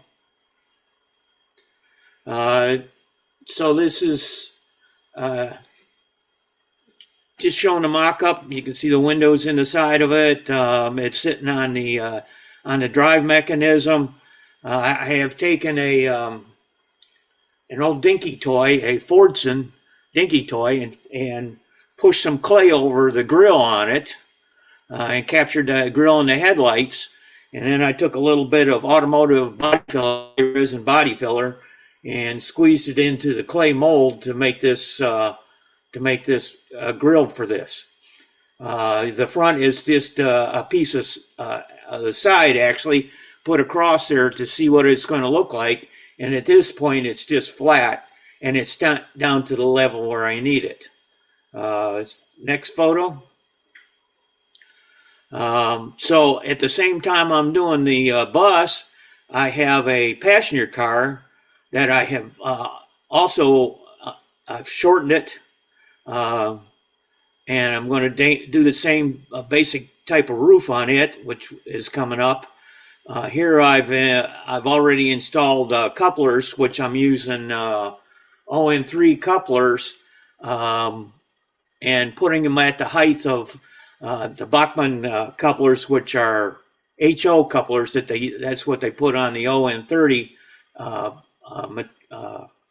So this is just showing the mock-up. You can see the windows in the side of it. It's sitting on the drive mechanism. I have taken an old dinky toy, a Fordson dinky toy, and pushed some clay over the grill on it, and captured the grill and the headlights. And then I took a little bit of automotive body filler, resin body filler, and squeezed it into the clay mold to make this grill for this. The front is just a piece of the side actually put across there to see what it's going to look like. And at this point, it's just flat and it's down to the level where I need it. Next photo. So at the same time I'm doing the bus, I have a passenger car that I have also I've shortened it, and I'm going to do the same basic type of roof on it, which is coming up. Here I've already installed couplers, which I'm using ON3 couplers, and putting them at the height of the Bachmann couplers, which are HO couplers. That's what they put on the ON30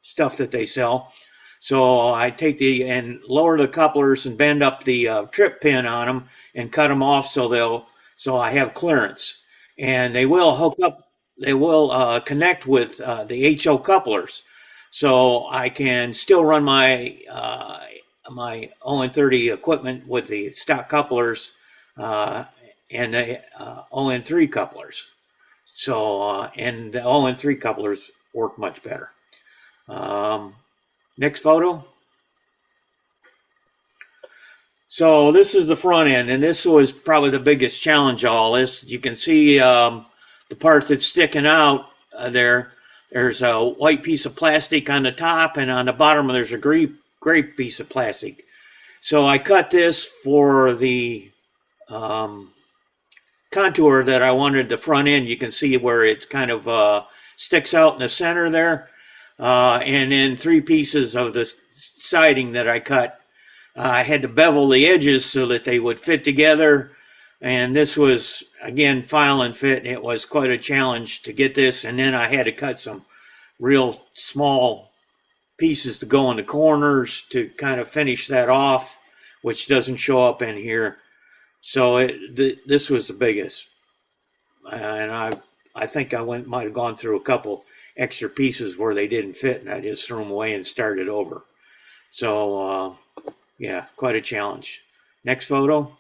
stuff that they sell. So I take and lower the couplers and bend up the trip pin on them and cut them off so I have clearance. And they will hook up, they will connect with the HO couplers. So I can still run my my ON30 equipment with the stock couplers and the ON3 couplers. So, and the ON3 couplers work much better. Next photo. So this is the front end, and this was probably the biggest challenge of all this. You can see the part that's sticking out there. There's a white piece of plastic on the top, and on the bottom there's a gray piece of plastic. So I cut this for the contour that I wanted the front end. You can see where it kind of sticks out in the center there. And then 3 pieces of the siding that I cut. I had to bevel the edges so that they would fit together. And this was, again, file and fit. It was quite a challenge to get this. And then I had to cut some real small pieces to go in the corners to kind of finish that off, which doesn't show up in here. So this was the biggest. And I think I might have gone through a couple extra pieces where they didn't fit, and I just threw them away and started over. So yeah, quite a challenge. Next photo.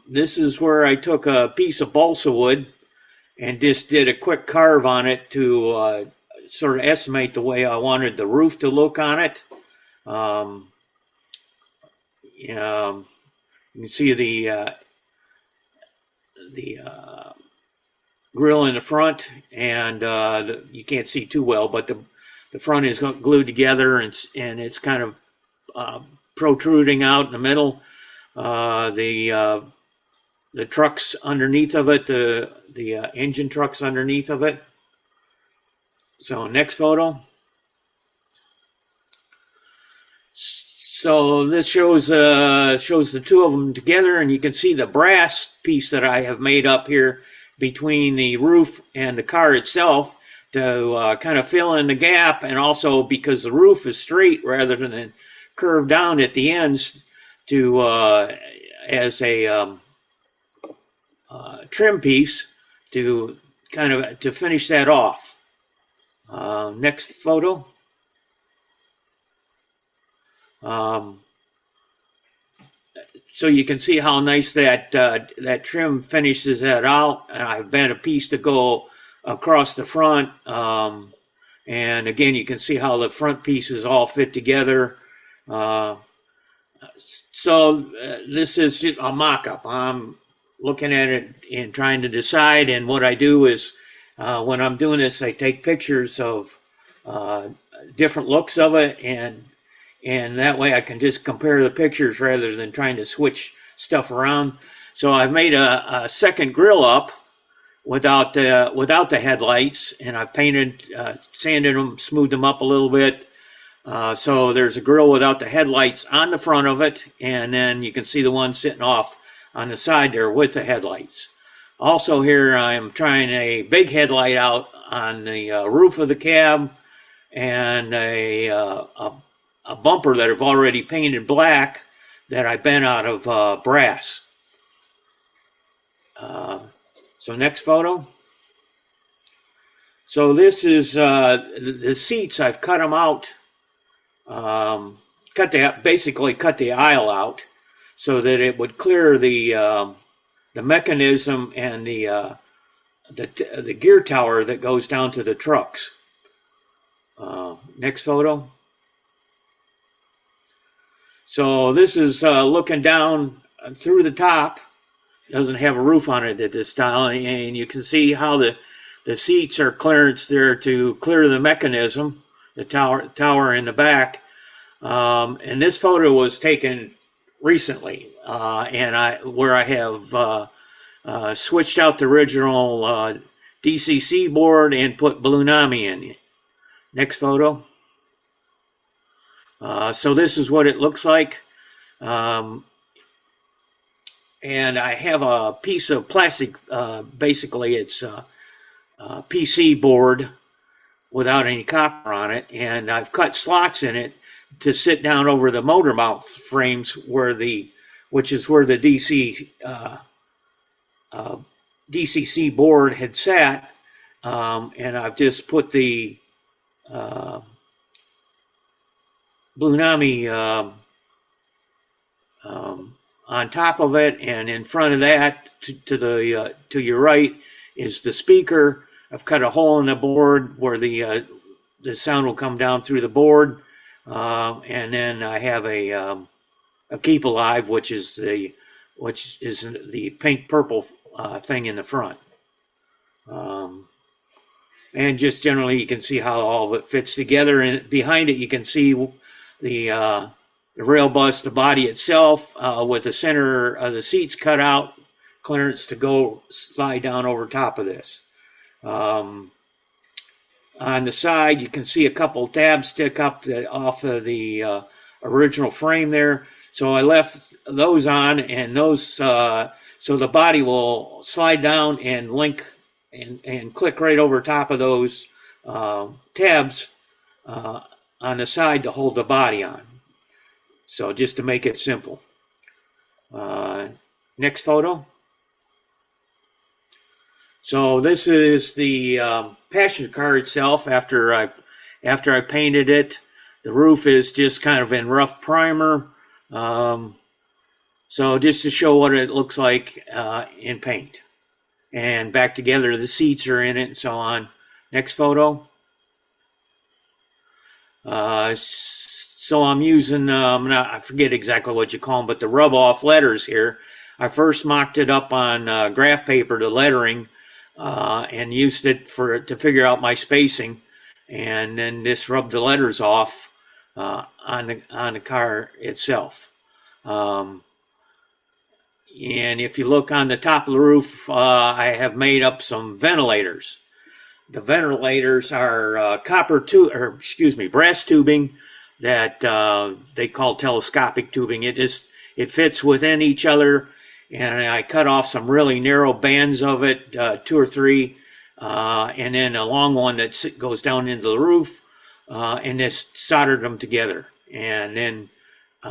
This is where I took a piece of balsa wood and just did a quick carve on it to sort of estimate the way I wanted the roof to look on it. You can see the grill in the front, and you can't see too well, but the front is glued together, and it's kind of protruding out in the middle. The trucks underneath of it, the engine trucks underneath of it. So next photo. So this shows the two of them together, and you can see the brass piece that I have made up here between the roof and the car itself to kind of fill in the gap, and also because the roof is straight rather than curved down at the ends to as a trim piece to kind of to finish that off. Next photo. So you can see how nice that that trim finishes that out. I've bent a piece to go across the front, and again you can see how the front pieces all fit together. So this is a mock-up. I'm looking at it and trying to decide, and what I do is when I'm doing this, I take pictures of different looks of it, and that way I can just compare the pictures rather than trying to switch stuff around. So I've made a second grill up without the headlights, and I painted, sanded them, smoothed them up a little bit. So there's a grill without the headlights on the front of it, and then you can see the one sitting off on the side there with the headlights. Also here I'm trying a big headlight out on the roof of the cab, and a bumper that I've already painted black that I bent out of brass. So next photo. So this is the seats. I've cut them out, basically cut the aisle out so that it would clear the mechanism and the gear tower that goes down to the trucks. Next photo. So this is looking down through the top. It doesn't have a roof on it at this style, and you can see how the seats are clearance there to clear the mechanism, the tower in the back. And this photo was taken recently, and where I have switched out the original DCC board and put Blunami in. Next photo. So this is what it looks like. And I have a piece of plastic, basically it's a PC board without any copper on it, and I've cut slots in it to sit down over the motor mount frames which is where the DCC board had sat, and I've just put the Blunami on top of it, and in front of that, to your right, is the speaker. I've cut a hole in the board where the sound will come down through the board, and then I have a Keep Alive, which is the pink purple thing in the front. And just generally, you can see how all of it fits together. And behind it, you can see the rail bus, the body itself, with the center of the seats cut out, clearance to go slide down over top of this. On the side, you can see a couple tabs stick up off of the original frame there. So I left those on, and those so the body will slide down and link and click right over top of those tabs on the side to hold the body on. So just to make it simple. Next photo. So this is the passenger car itself after I painted it. The roof is just kind of in rough primer. So just to show what it looks like in paint. And back together, the seats are in it and so on. Next photo. So I'm using, I forget exactly what you call them, but the rub off letters here. I first mocked it up on graph paper, the lettering, and used it to figure out my spacing, and then just rubbed the letters off on the car itself. And if you look on the top of the roof, I have made up some ventilators. The ventilators are brass tubing that they call telescopic tubing. It fits within each other, and I cut off some really narrow bands of it, 2 or 3, and then a long one that goes down into the roof, and just soldered them together, and then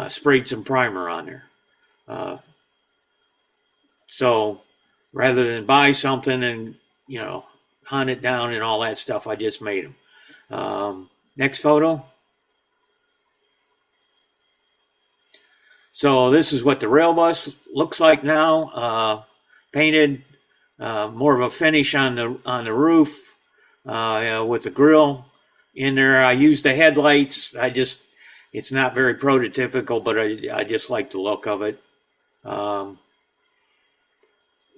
sprayed some primer on there. So rather than buy something and hunt it down and all that stuff, I just made them. Next photo. So this is what the rail bus looks like now, painted, more of a finish on the roof, with the grill in there. I used the headlights. It's not very prototypical, but I just like the look of it.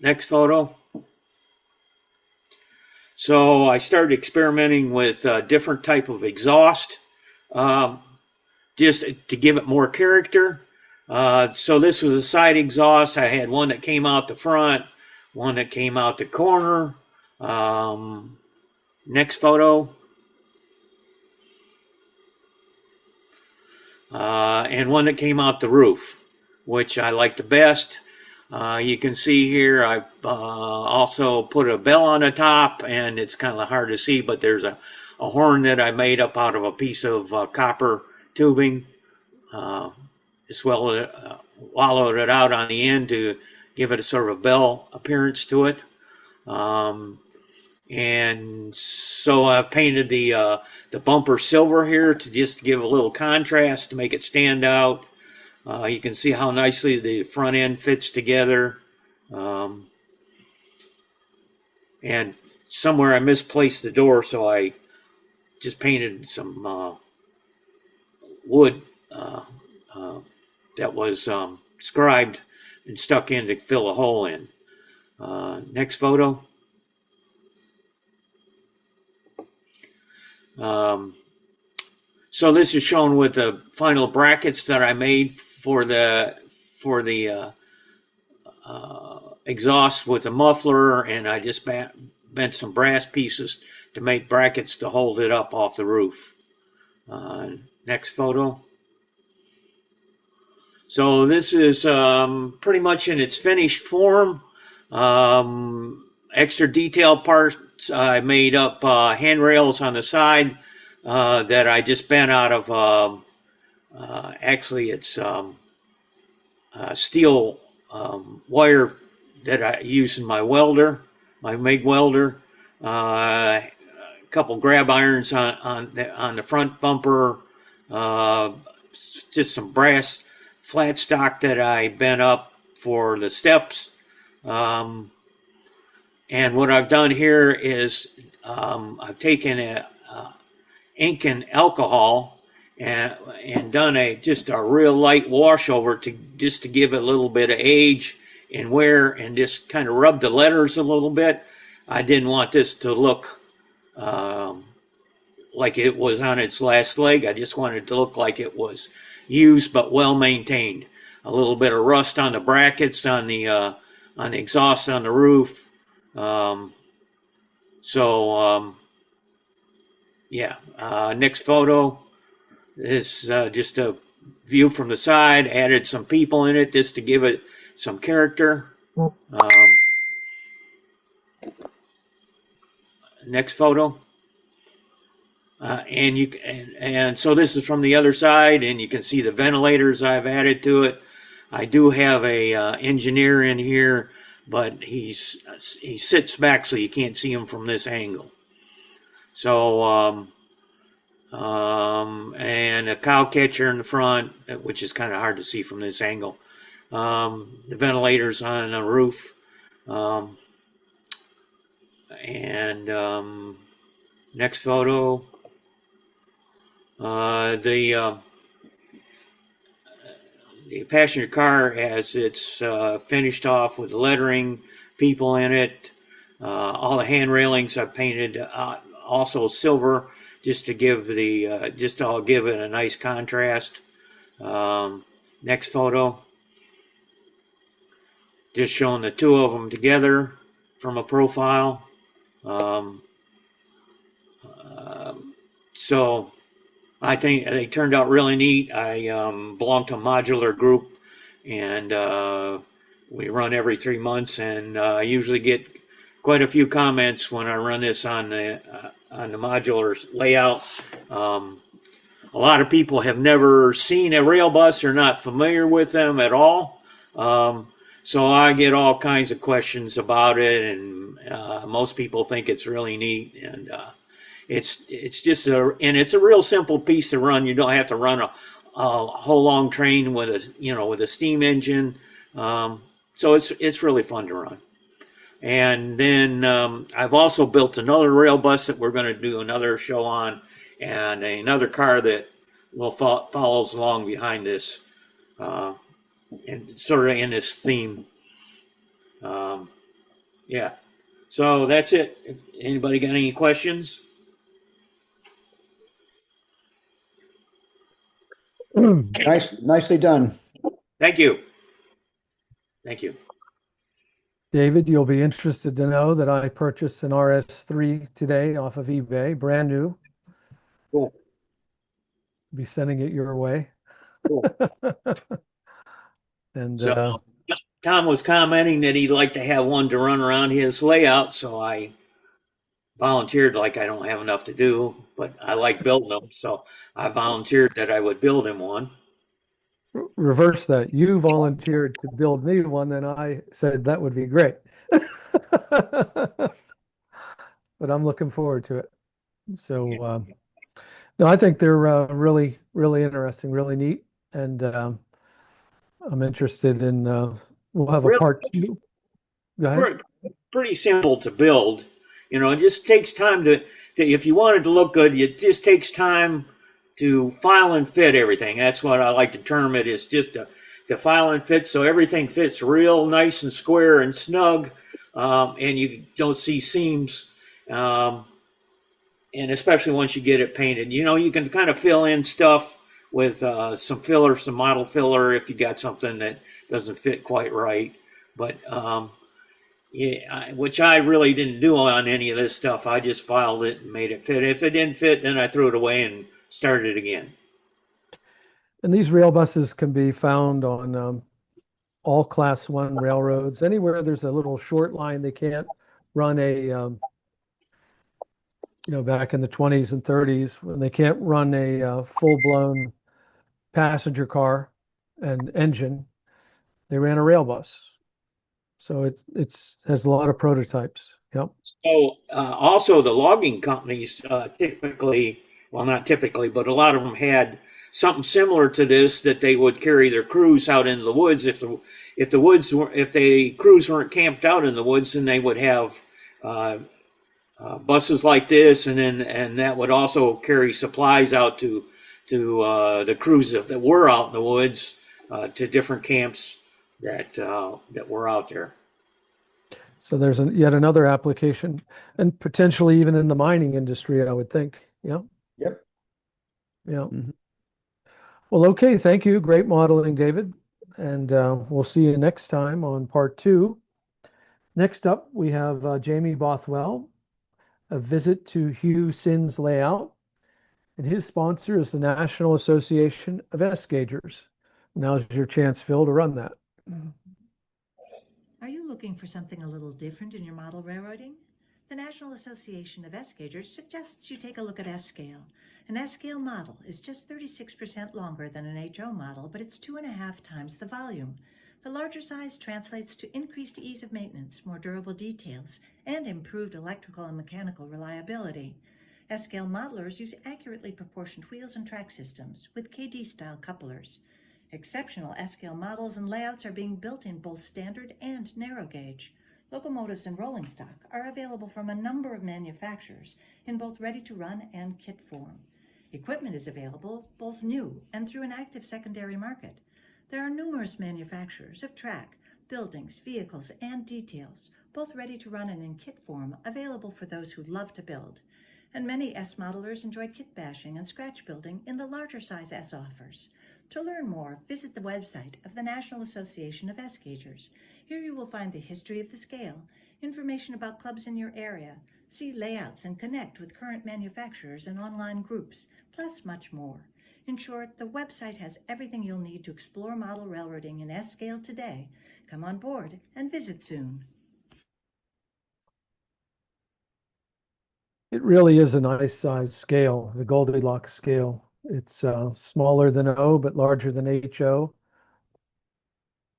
Next photo. So I started experimenting with different type of exhaust, just to give it more character. So this was a side exhaust. I had one that came out the front, one that came out the corner. Next photo. And one that came out the roof, which I like the best. You can see here I also put a bell on the top, and it's kind of hard to see, but there's a horn that I made up out of a piece of copper tubing. As well, wallowed it out on the end to give it a sort of a bell appearance to it. And And so I've painted the bumper silver here to just give a little contrast to make it stand out. You can see how nicely the front end fits together. And somewhere I misplaced the door, so I just painted some wood that was scribed and stuck in to fill a hole in. Next photo. So this is shown with the final brackets that I made for the exhaust with the muffler, and I just bent some brass pieces to make brackets to hold it up off the roof. Next photo. So this is pretty much in its finished form. Extra detailed parts, I made up handrails on the side that I just bent out of, actually it's steel wire that I use in my welder, my MIG welder. A couple grab irons on the front bumper, just some brass flat stock that I bent up for the steps. And what I've done here is I've taken ink and alcohol and done just a real light wash over to give it a little bit of age and wear, and just kind of rub the letters a little bit. I didn't want this to look like it was on its last leg. I just wanted it to look like it was used but well maintained. A little bit of rust on the brackets on the exhaust on the roof. Yeah. Next photo is just a view from the side. Added some people in it just to give it some character. Next photo. And so this is from the other side, and you can see the ventilators I've added to it. I do have a engineer in here, but he sits back so you can't see him from this angle. So and a cow catcher in the front, which is kind of hard to see from this angle. The ventilators on the roof, and next photo. The passenger car has its finished off with the lettering, people in it. All the hand railings I've painted also silver, just to give I'll give it a nice contrast. Next photo. Just showing the two of them together from a profile. So I think they turned out really neat. I belong to a modular group, and we run every 3 months, and I usually get quite a few comments when I run this on the modular layout. A lot of people have never seen a rail bus or not familiar with them at all. So I get all kinds of questions about it, and most people think it's really neat, and it's just it's a real simple piece to run. You don't have to run a whole long train with a steam engine. So it's really fun to run. And then I've also built another rail bus that we're going to do another show on, and another car that follows along behind this, and sort of in this theme. Yeah. So that's it. If anybody got any questions? Nicely done. Thank you. Thank you. David, you'll be interested to know that I purchased an RS3 today off of eBay, brand new. Cool. Be sending it your way. Cool. And so Tom was commenting that he'd like to have one to run around his layout, so I volunteered, like I don't have enough to do, but I like building them, so I volunteered that I would build him one. Reverse that. You volunteered to build me one, then I said that would be great. but I'm looking forward to it. So, no, I think they're really, really interesting, really neat, and I'm interested in. We'll have a Really, part two. Go ahead. pretty simple to build. It just takes time to if you want it to look good, it just takes time to file and fit everything. That's what I like to term it, is just to file and fit, so everything fits real nice and square and snug, and you don't see seams. And especially once you get it painted, you can kind of fill in stuff with some filler, some model filler, if you got something that doesn't fit quite right. But yeah, which I really didn't do on any of this stuff. I just filed it and made it fit. If it didn't fit, then I threw it away and started again. And these rail buses can be found on all Class 1 railroads. Anywhere there's a little short line, they can't run back in the 20s and 30s, when they can't run a full-blown passenger car and engine, they ran a rail bus. So it has a lot of prototypes. Yep. So also the logging companies typically, well, not typically, but a lot of them had something similar to this, that they would carry their crews out into the woods. If the crews weren't camped out in the woods, then they would have buses like this, and that would also carry supplies out to the crews that were out in the woods, to different camps that were out there. So there's yet another application, and potentially even in the mining industry, I would think. Yeah. Yep. Yeah. Mm-hmm. Well, okay. Thank you. Great modeling, David. And we'll see you next time on part 2. Next up, we have Jamie Bothwell, a visit to Hugh Sin's layout. And his sponsor is the National Association of S-Gaugers. Now's your chance, Phil, to run that. Are you looking for something a little different in your model railroading? The National Association of S-Gaugers suggests you take a look at S-Scale. An S-Scale model is just 36% longer than an HO model, but it's 2.5 times the volume. The larger size translates to increased ease of maintenance, more durable details, and improved electrical and mechanical reliability. S-Scale modelers use accurately proportioned wheels and track systems with KD-style couplers. Exceptional S-Scale models and layouts are being built in both standard and narrow gauge. Locomotives and rolling stock are available from a number of manufacturers in both ready-to-run and kit form. Equipment is available both new and through an active secondary market. There are numerous manufacturers of track, buildings, vehicles, and details, both ready-to-run and in kit form, available for those who love to build. And many S modelers enjoy kit bashing and scratch building in the larger size S offers. To learn more, visit the website of the National Association of S-Gaugers. Here you will find the history of the scale, information about clubs in your area, see layouts and connect with current manufacturers and online groups, plus much more. In short, the website has everything you'll need to explore model railroading in S-Scale today. Come on board and visit soon. It really is a nice size scale, the Goldilocks scale. It's smaller than O, but larger than HO.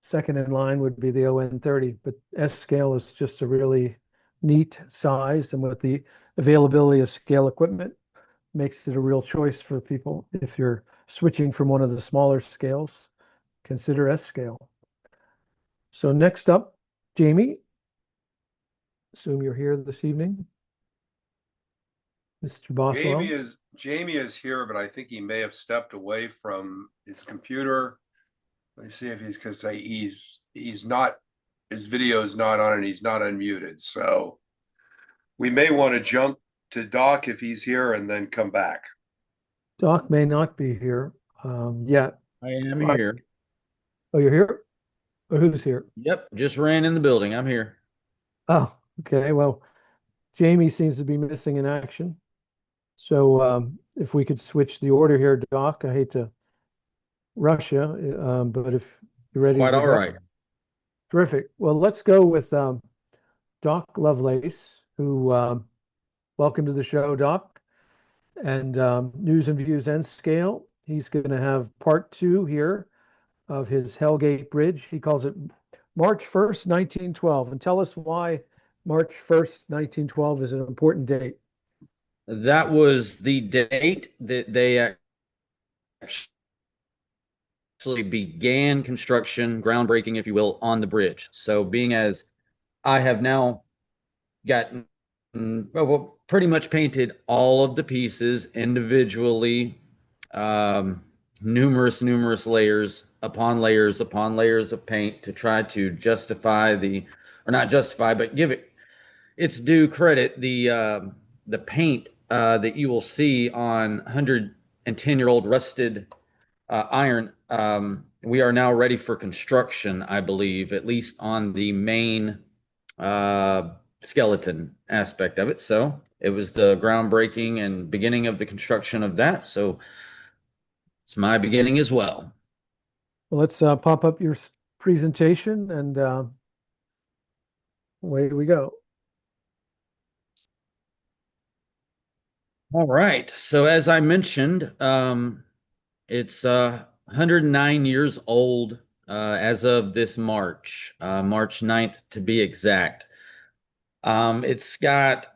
Second in line would be the ON30, but S scale is just a really neat size, and with the availability of scale equipment, makes it a real choice for people. If you're switching from one of the smaller scales, consider S scale. So next up, Jamie. Assume you're here this evening. Mr. Bothwell. Jamie is here, but I think he may have stepped away from his computer. Let me see if he's not, his video is not on and he's not unmuted. So we may want to jump to Doc if he's here and then come back. Doc may not be here yet. I am here. Oh, you're here? Or who's here? Yep, just ran in the building. I'm here. Oh, okay. Well, Jamie seems to be missing in action. So if we could switch the order here, Doc, I hate to rush you, but if you're ready. Quite all right. Terrific. Well, let's go with Doc Lovelace, who, welcome to the show, Doc. And News and Views and Scale. He's going to have part 2 here of his Hellgate Bridge. He calls it March 1st, 1912. And tell us why March 1st, 1912 is an important date. That was the date that they actually began construction, groundbreaking, if you will, on the bridge. So being as I have now gotten, well, pretty much painted all of the pieces individually, numerous layers upon layers upon layers of paint to try to justify or not justify, but give it its due credit. The paint that you will see on 110-year-old rusted iron. We are now ready for construction, I believe, at least on the main skeleton aspect of it. So it was the groundbreaking and beginning of the construction of that. So it's my beginning as well. Well, let's pop up your presentation and away we go. All right. So as I mentioned, it's 109 years old as of this March 9th to be exact. It's got,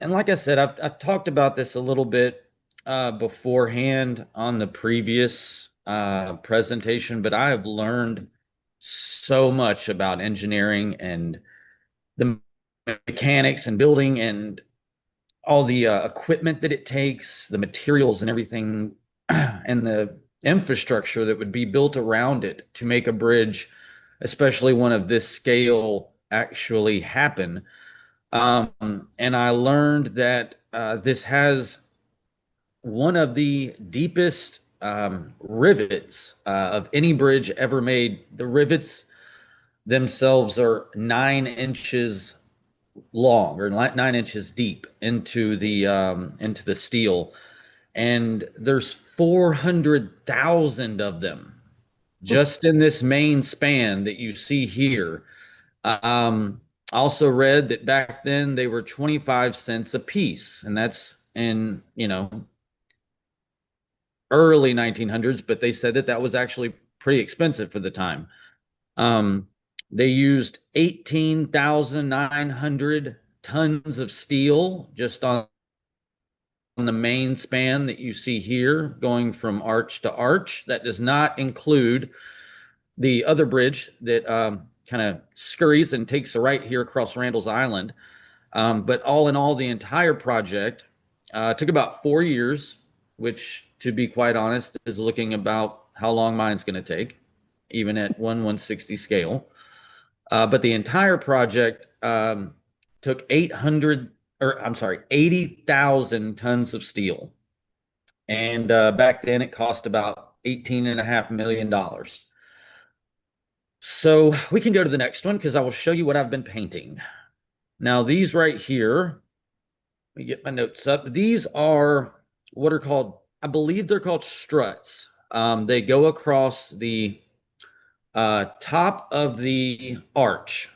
and like I said, I've talked about this a little bit beforehand on the previous presentation, but I have learned so much about engineering and the mechanics and building and all the equipment that it takes, the materials and everything, and the infrastructure that would be built around it to make a bridge, especially one of this scale, actually happen. And I learned that this has one of the deepest rivets of any bridge ever made. The rivets themselves are 9 inches long, or 9 inches deep into the steel, and there's 400,000 of them just in this main span that you see here. Also read that back then they were 25 cents a piece, and that's in, early 1900s, but they said that that was actually pretty expensive for the time. They used 18,900 tons of steel just on the main span that you see here, going from arch to arch. That does not include the other bridge that kind of scurries and takes a right here across Randall's Island. But all in all, the entire project took about 4 years, which, to be quite honest, is looking about how long mine's going to take, even at 1/160 scale. But the entire project took 80,000 tons of steel. And back then it cost about $18.5 million. So we can go to the next one because I will show you what I've been painting. Now, these right here, let me get my notes up. These are what are called, I believe they're called struts. They go across the top of the arch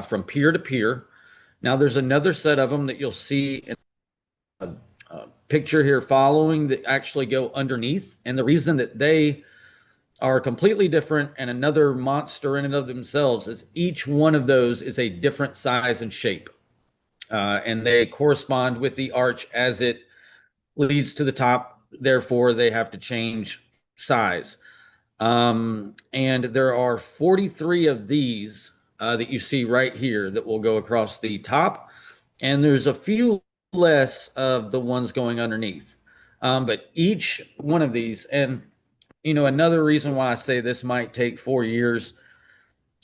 from pier to pier. Now, there's another set of them that you'll see in a picture here following that actually go underneath. And the reason that they are completely different and another monster in and of themselves is each one of those is a different size and shape. And they correspond with the arch as it leads to the top. Therefore, they have to change size. And there are 43 of these that you see right here that will go across the top. And there's a few less of the ones going underneath. But each one of these, and another reason why I say this might take 4 years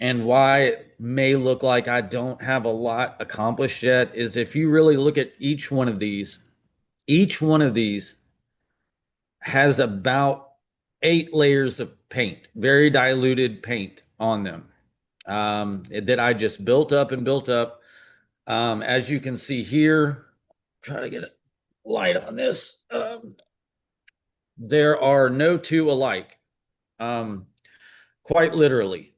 and why it may look like I don't have a lot accomplished yet is if you really look at each one of these has about 8 layers of paint, very diluted paint on them, that I just built up and built up. As you can see here, try to get a light on this. There are no two alike, quite literally.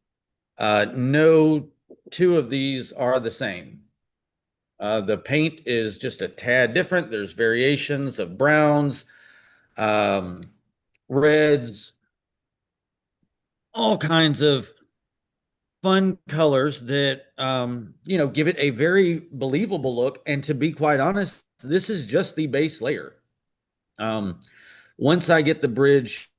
No two of these are the same. The paint is just a tad different. There's variations of browns, reds, all kinds of fun colors that give it a very believable look. And to be quite honest, this is just the base layer. Once I get the bridge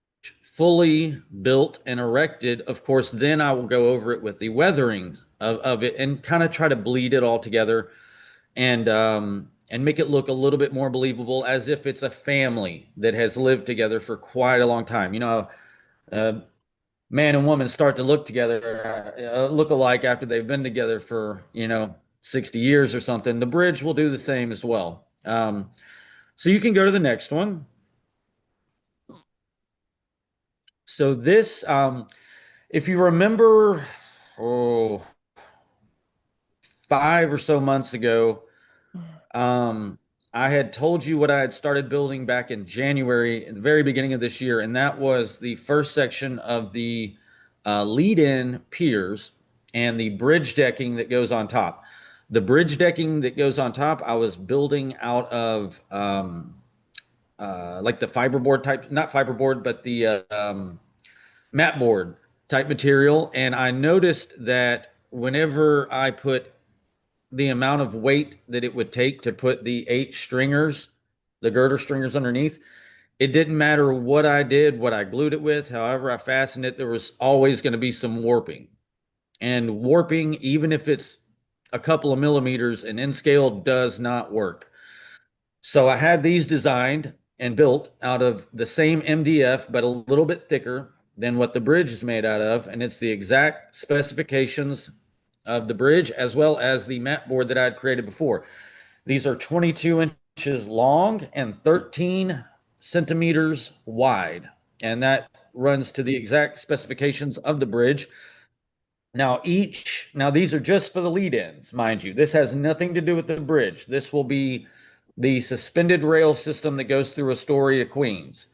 fully built and erected, of course, then I will go over it with the weathering of it and kind of try to bleed it all together and make it look a little bit more believable, as if it's a family that has lived together for quite a long time. Man and woman start to look together, look alike after they've been together for 60 years or something. The bridge will do the same as well. So you can go to the next one. So this, if you remember, 5 or so months ago, I had told you what I had started building back in January, at the very beginning of this year, and that was the first section of the lead-in piers and the bridge decking that goes on top. The bridge decking that goes on top, I was building out of like the fiberboard type, not fiberboard, but the mat board type material. And I noticed that whenever I put the amount of weight that it would take to put the 8 stringers, the girder stringers underneath, it didn't matter what I did, what I glued it with, however I fastened it, there was always going to be some warping. And warping, even if it's a couple of millimeters, and in scale, does not work. So I had these designed and built out of the same MDF, but a little bit thicker than what the bridge is made out of. And it's the exact specifications of the bridge as well as the mat board that I had created before. These are 22 inches long and 13 centimeters wide. And that runs to the exact specifications of the bridge. Now these are just for the lead ends, mind you. This has nothing to do with the bridge. This will be the suspended rail system that goes through Astoria, Queens.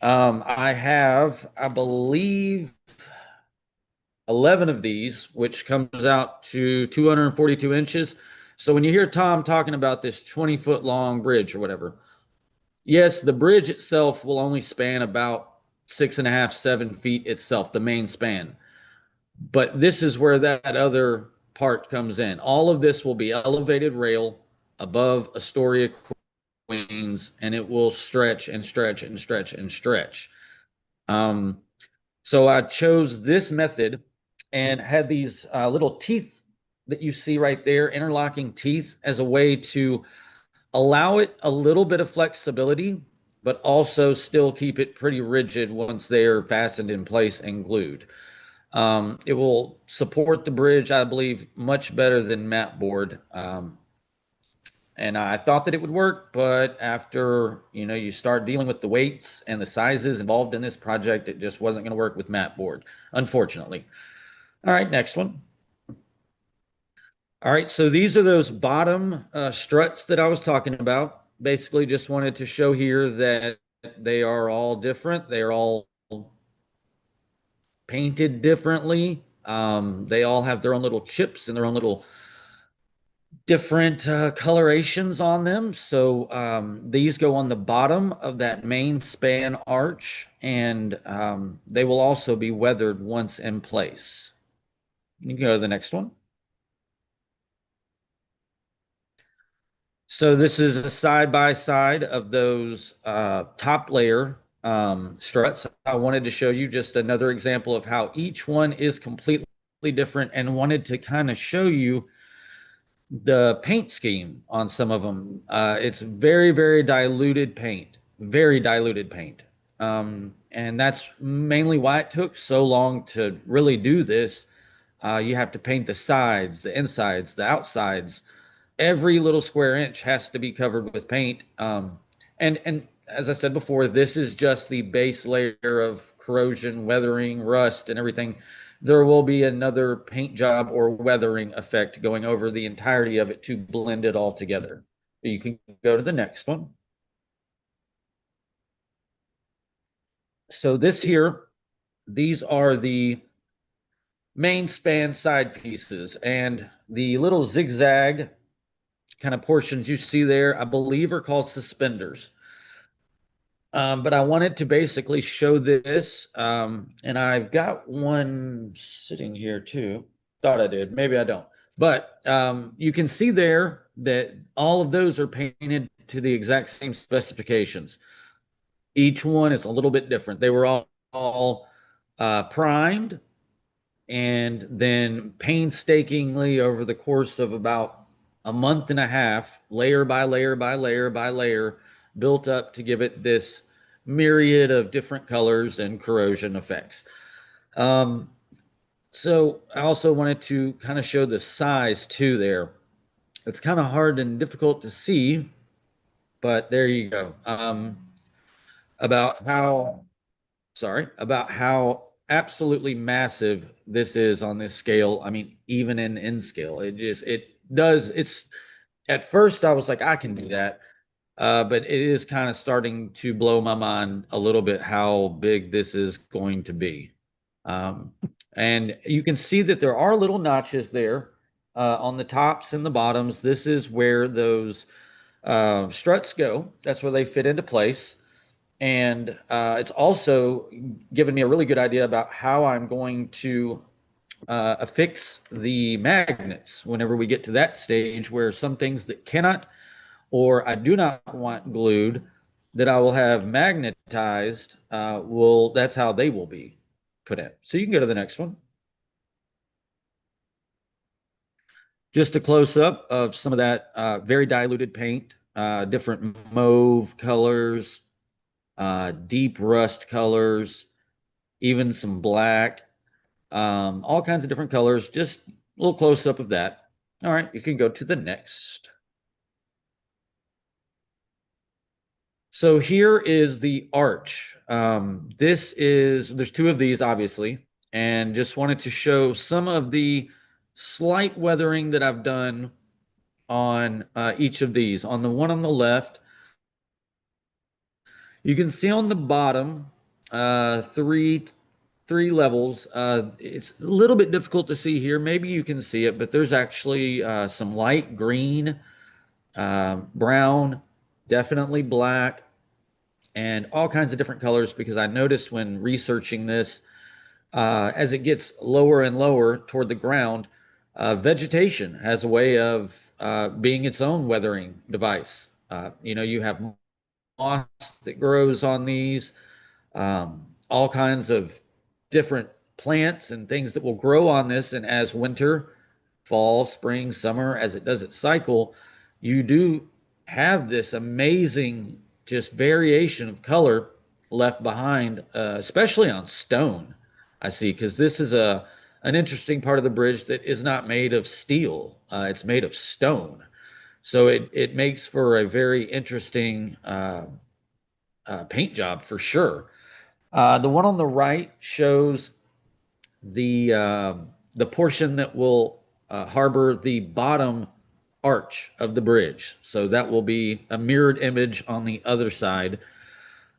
I have, I believe, 11 of these, which comes out to 242 inches. So when you hear Tom talking about this 20-foot long bridge or whatever, yes, the bridge itself will only span about 6.5, 7 feet itself, the main span. But this is where that other part comes in. All of this will be elevated rail above Astoria, Queens, and it will stretch and stretch and stretch and stretch. So I chose this method and had these little teeth that you see right there, interlocking teeth, as a way to allow it a little bit of flexibility, but also still keep it pretty rigid once they are fastened in place and glued. It will support the bridge, I believe, much better than mat board. And I thought that it would work, but after, you start dealing with the weights and the sizes involved in this project, it just wasn't going to work with mat board, unfortunately. All right, next one. All right, so these are those bottom struts that I was talking about. Basically, just wanted to show here that they are all different. They are all painted differently. They all have their own little chips and their own little different colorations on them. So these go on the bottom of that main span arch, and they will also be weathered once in place. You can go to the next one. So this is a side-by-side of those top layer struts. I wanted to show you just another example of how each one is completely different, and wanted to kind of show you the paint scheme on some of them. It's very, very diluted paint, very diluted paint. And that's mainly why it took so long to really do this. You have to paint the sides, the insides, the outsides. Every little square inch has to be covered with paint. And as I said before, this is just the base layer of corrosion, weathering, rust, and everything. There will be another paint job or weathering effect going over the entirety of it to blend it all together. You can go to the next one. So this here, these are the main span side pieces, and the little zigzag kind of portions you see there, I believe, are called suspenders. But I wanted to basically show this, and I've got one sitting here too. Thought I did, maybe I don't. But you can see there that all of those are painted to the exact same specifications. Each one is a little bit different. They were all primed and then painstakingly over the course of about a month and a half, layer by layer by layer by layer, built up to give it this myriad of different colors and corrosion effects. So I also wanted to kind of show the size too there. It's kind of hard and difficult to see, but there you go. About how absolutely massive this is on this scale. I mean, even in scale, it's at first I was like, I can do that. But it is kind of starting to blow my mind a little bit how big this is going to be. And you can see that there are little notches there on the tops and the bottoms. This is where those struts go. That's where they fit into place. And it's also given me a really good idea about how I'm going to affix the magnets whenever we get to that stage where some things that cannot or I do not want glued that I will have magnetized, that's how they will be put in. So you can go to the next one. Just a close-up of some of that very diluted paint, different mauve colors, deep rust colors, even some black, all kinds of different colors, just a little close-up of that. All right, you can go to the next. So here is the arch. There's two of these, obviously, and just wanted to show some of the slight weathering that I've done on each of these. On the one on the left, you can see on the bottom three levels. It's a little bit difficult to see here. Maybe you can see it, but there's actually some light green, brown, definitely black, and all kinds of different colors, because I noticed when researching this, as it gets lower and lower toward the ground, vegetation has a way of being its own weathering device. You have moss that grows on these, all kinds of different plants and things that will grow on this, and as winter, fall, spring, summer, as it does its cycle, you do have this amazing just variation of color left behind, especially on stone, I see, because this is an interesting part of the bridge that is not made of steel. It's made of stone. So it makes for a very interesting paint job for sure. The one on the right shows the portion that will harbor the bottom arch of the bridge. So that will be a mirrored image on the other side.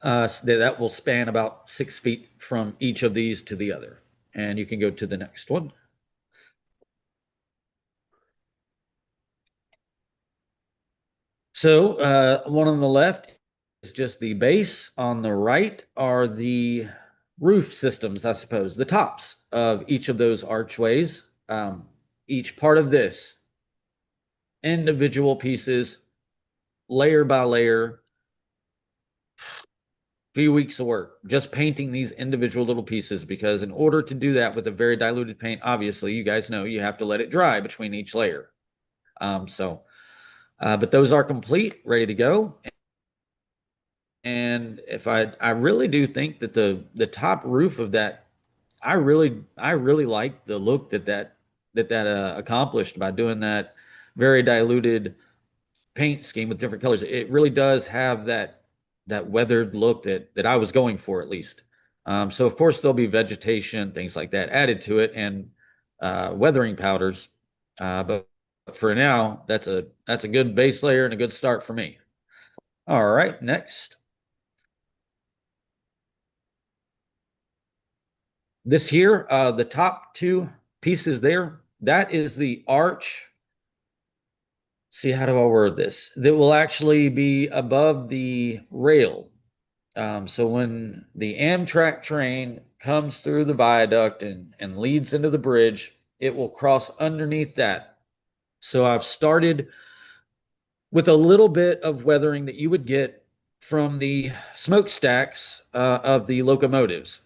That will span about 6 feet from each of these to the other. And you can go to the next one. So one on the left is just the base. On the right are the roof systems, I suppose, the tops of each of those archways. Each part of this, individual pieces, layer by layer, few weeks of work just painting these individual little pieces, because in order to do that with a very diluted paint, obviously you guys know you have to let it dry between each layer. But those are complete, ready to go. And if I really do think that the top roof of that, I really like the look that accomplished by doing that very diluted paint scheme with different colors. It really does have that weathered look that I was going for, at least. So of course there'll be vegetation, things like that added to it, and weathering powders. But for now, that's a good base layer and a good start for me. All right, next. This here, the top two pieces there, that is the arch. See, how do I word this? That will actually be above the rail. So when the Amtrak train comes through the viaduct and leads into the bridge, it will cross underneath that. So I've started with a little bit of weathering that you would get from the smokestacks of the locomotives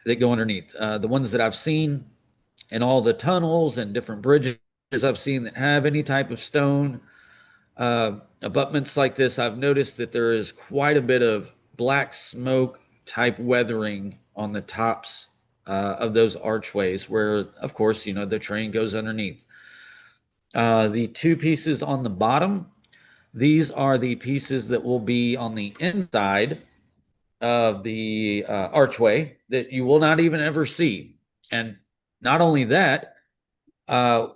that go underneath. The ones that I've seen in all the tunnels and different bridges I've seen that have any type of stone abutments like this, I've noticed that there is quite a bit of black smoke type weathering on the tops of those archways where, of course, the train goes underneath. The two pieces on the bottom, these are the pieces that will be on the inside of the archway that you will not even ever see. And not only that,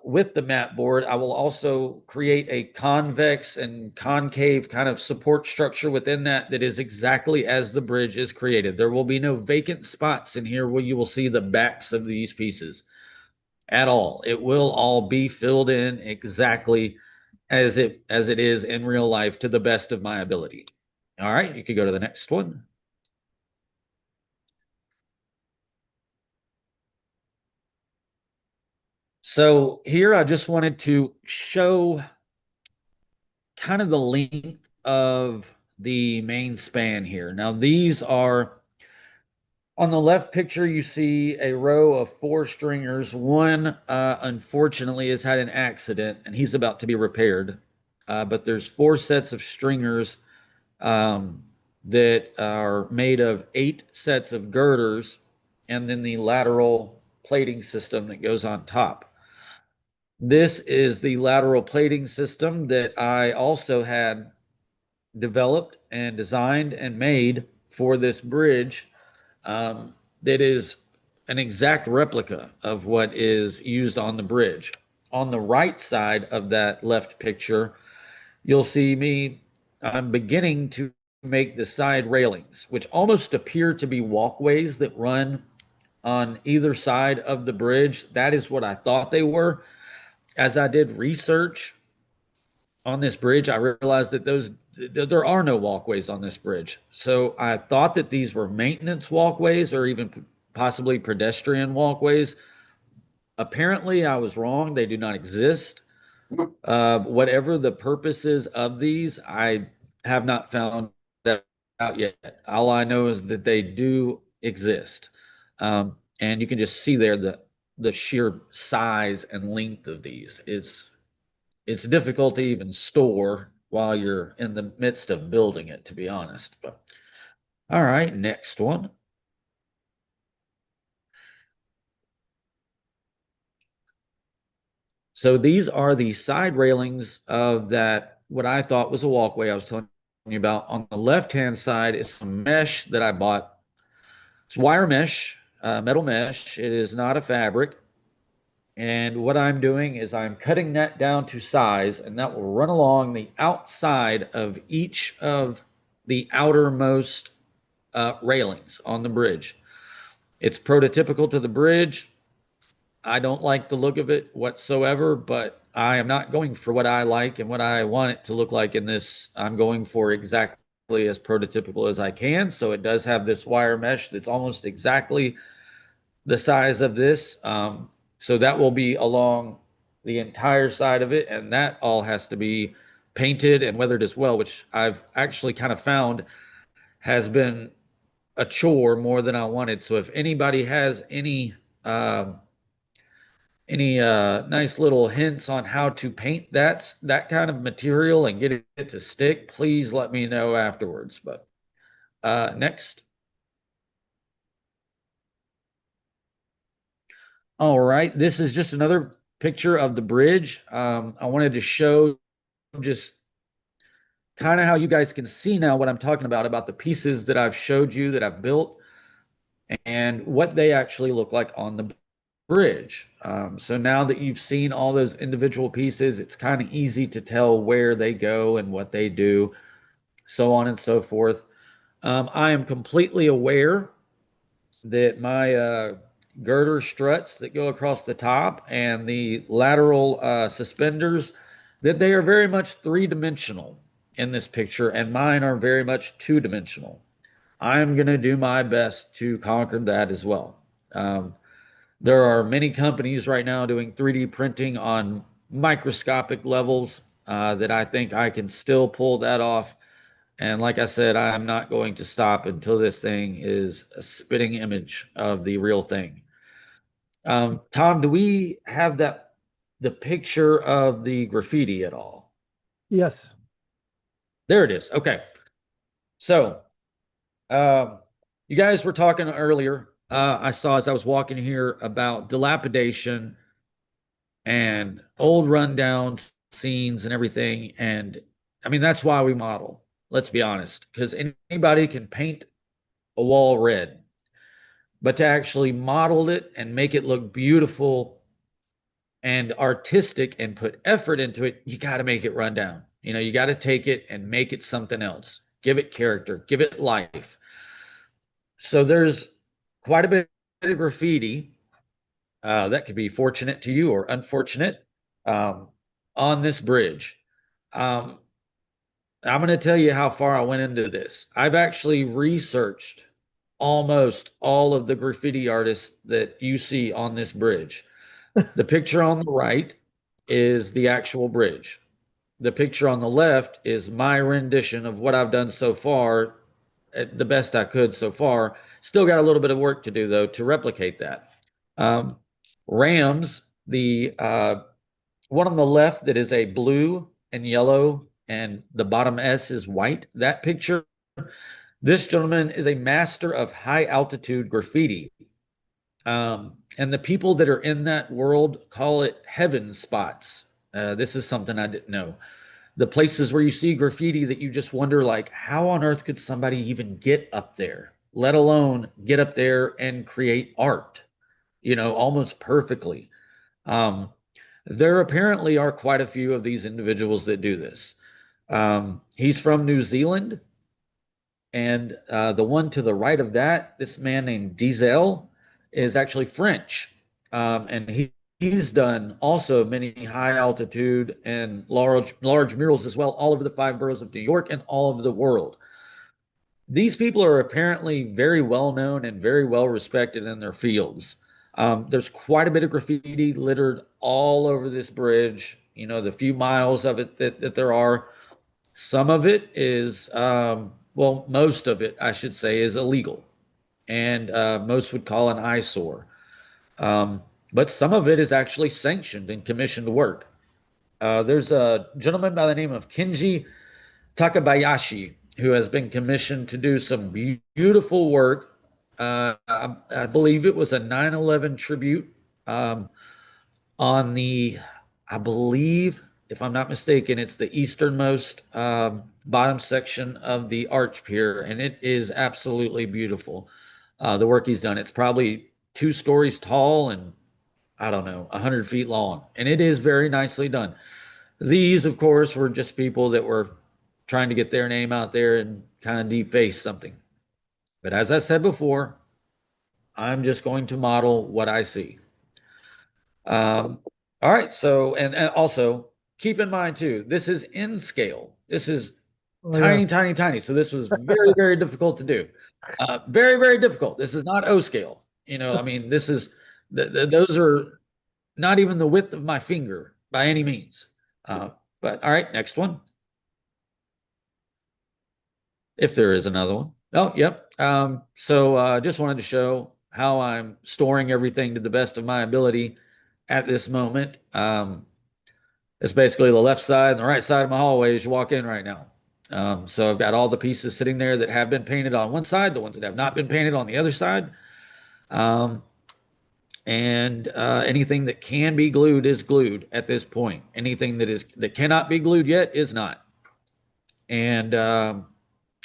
with the mat board, I will also create a convex and concave kind of support structure within that is exactly as the bridge is created. There will be no vacant spots in here where you will see the backs of these pieces at all. It will all be filled in exactly as it is in real life to the best of my ability. All right, you could go to the next one. So here I just wanted to show kind of the length of the main span here. Now these are, on the left picture, you see a row of 4 stringers. One, unfortunately, has had an accident and he's about to be repaired. But there's 4 sets of stringers that are made of 8 sets of girders and then the lateral plating system that goes on top. This is the lateral plating system that I also had developed and designed and made for this bridge. That is an exact replica of what is used on the bridge. On the right side of that left picture, you'll see I'm beginning to make the side railings, which almost appear to be walkways that run on either side of the bridge. That is what I thought they were. As I did research on this bridge, I realized that there are no walkways on this bridge. So I thought that these were maintenance walkways or even possibly pedestrian walkways. Apparently, I was wrong. They do not exist. Whatever the purposes of these, I have not found that out yet. All I know is that they do exist. And you can just see there the sheer size and length of these. It's difficult to even store while you're in the midst of building it, to be honest. But all right, next one. So these are the side railings of that, what I thought was a walkway I was telling you about. On the left-hand side is some mesh that I bought. It's wire mesh, metal mesh. It is not a fabric. And what I'm doing is I'm cutting that down to size, and that will run along the outside of each of the outermost railings on the bridge. It's prototypical to the bridge. I don't like the look of it whatsoever, but I am not going for what I like and what I want it to look like in this. I'm going for exactly as prototypical as I can. So it does have this wire mesh that's almost exactly the size of this. So that will be along the entire side of it, and that all has to be painted and weathered as well, which I've actually kind of found has been a chore more than I wanted. So if anybody has any nice little hints on how to paint that kind of material and get it to stick, please let me know afterwards. But next. All right, this is just another picture of the bridge. I wanted to show just kind of how you guys can see now what I'm talking about the pieces that I've showed you that I've built and what they actually look like on the bridge. So now that you've seen all those individual pieces, it's kind of easy to tell where they go and what they do, so on and so forth. I am completely aware that my girder struts that go across the top and the lateral suspenders, that they are very much 3-dimensional in this picture, and mine are very much 2-dimensional. I'm going to do my best to conquer that as well. There are many companies right now doing 3D printing on microscopic levels that I think I can still pull that off. And like I said, I'm not going to stop until this thing is a spitting image of the real thing. Tom, do we have the picture of the graffiti at all? Yes. There it is. Okay. So, you guys were talking earlier. I saw as I was walking here about dilapidation and old rundown scenes and everything. And I mean, that's why we model. Let's be honest, because anybody can paint a wall red, but to actually model it and make it look beautiful and artistic and put effort into it, you got to make it run down. You know, you got to take it and make it something else, give it character, give it life. So there's quite a bit of graffiti that could be fortunate to you or unfortunate on this bridge. I'm going to tell you how far I went into this. I've actually researched almost all of the graffiti artists that you see on this bridge. The picture on the right is the actual bridge. The picture on the left is my rendition of what I've done so far, the best I could so far. Still got a little bit of work to do, though, to replicate that. Rams, the one on the left that is a blue and yellow, and the bottom S is white. That picture, this gentleman is a master of high altitude graffiti. And the people that are in that world call it heaven spots. This is something I didn't know. The places where you see graffiti that you just wonder, like, how on earth could somebody even get up there, let alone get up there and create art, you know, almost perfectly. There apparently are quite a few of these individuals that do this. He's from New Zealand. And the one to the right of that, this man named Diesel, is actually French. And he's done also many high altitude and large murals as well, all over the 5 boroughs of New York and all over the world. These people are apparently very well known and very well respected in their fields. There's quite a bit of graffiti littered all over this bridge, you know, the few miles of it that there are. Some of it is, well, most of it, I should say, is illegal. And most would call an eyesore. But some of it is actually sanctioned and commissioned work. There's a gentleman by the name of Kenji Takabayashi who has been commissioned to do some beautiful work. I believe it was a 9/11 tribute on the, I believe, if I'm not mistaken, it's the easternmost bottom section of the arch pier, and it is absolutely beautiful. The work he's done. It's probably 2 stories tall and, I don't know, 100 feet long, and it is very nicely done. These, of course, were just people that were trying to get their name out there and kind of deface something. But as I said before, I'm just going to model what I see. All right, so, and also keep in mind too, this is in scale. This is tiny. So this was very, very difficult to do. Very, very difficult. This is not O scale. You know, I mean, this is, those are not even the width of my finger by any means. But all right, next one. If there is another one. Oh, yep. So just wanted to show how I'm storing everything to the best of my ability at this moment. It's basically the left side and the right side of my hallway as you walk in right now. So I've got all the pieces sitting there that have been painted on one side, the ones that have not been painted on the other side. And anything that can be glued is glued at this point. Anything that cannot be glued yet is not. And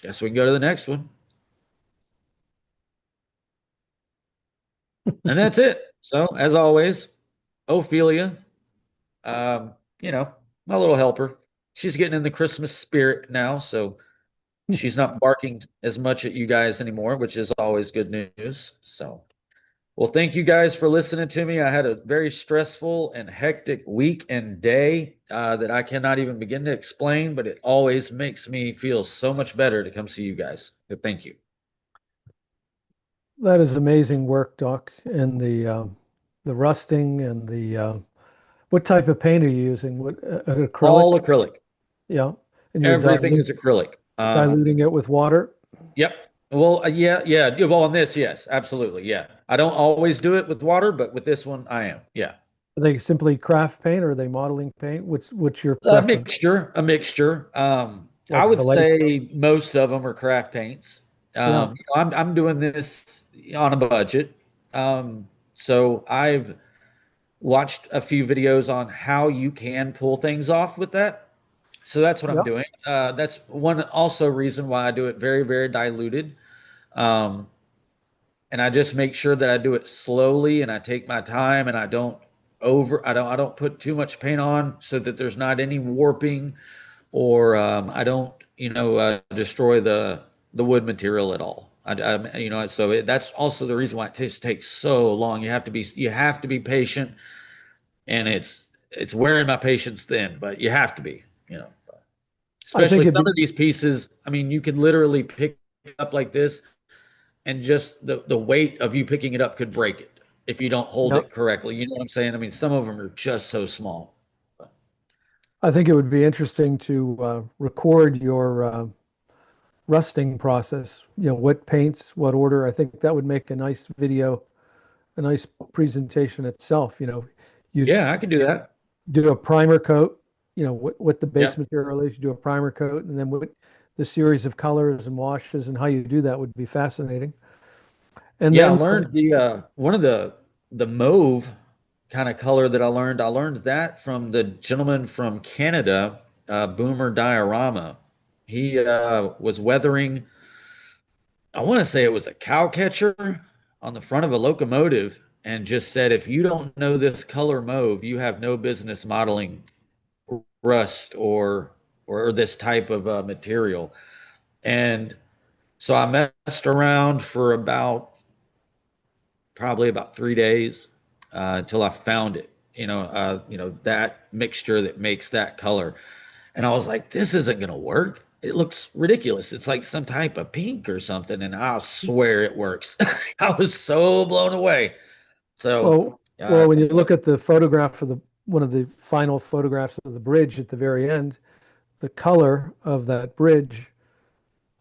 guess we can go to the next one. And that's it. So as always, Ophelia, you know, my little helper. She's getting in the Christmas spirit now, so she's not barking as much at you guys anymore, which is always good news. So, well, thank you guys for listening to me. I had a very stressful and hectic week and day that I cannot even begin to explain, but it always makes me feel so much better to come see you guys. So thank you. That is amazing work, Doc. And the rusting and what type of paint are you using? What All acrylic? acrylic. Yeah. And you're Everything is acrylic. diluting it with water? Yep. Well, yeah. Well, on this, yes, absolutely. Yeah. I don't always do it with water, but with this one, I am. Yeah. Are they simply craft paint or are they modeling paint? What's your A preference? mixture, a mixture. I Like would Vallejo? say most of them are craft paints. Yeah. I'm doing this on a budget. So I've watched a few videos on how you can pull things off with that. So that's what I'm Yeah. doing. That's one also reason why I do it very, very diluted. Um, and I just make sure that I do it slowly and I take my time and I don't put too much paint on so that there's not any warping or I don't, destroy the wood material at all. That's also the reason why it just takes so long. You have to be patient, and it's wearing my patience thin, but you have to be, I think especially it'd some be, of these pieces. I mean, you could literally pick it up like this, and just the weight of you picking it up could break it if you don't hold yeah. it correctly. You know what I'm saying? I mean, some of them are just so small. I think it would be interesting to record your rusting process. What paints, what order. I think that would make a nice video, a nice presentation itself. You Yeah, I can do that. do a primer coat, what the base Yep. material is, you do a primer coat, and then what the series of colors and washes and how you do that would be fascinating. And Yeah, I then, learned the one of the mauve kind of color that I learned that from the gentleman from Canada, Boomer Diorama. He was weathering, I want to say it was a cow catcher on the front of a locomotive, and just said, if you don't know this color mauve, you have no business modeling rust or this type of material. And so I messed around for probably about 3 days until I found it. That mixture that makes that color, and I was like, "This isn't gonna work. It looks ridiculous. It's like some type of pink or something." And I swear it works. I was so blown away. So, well, when you look at the photograph of one of the final photographs of the bridge at the very end, the color of that bridge,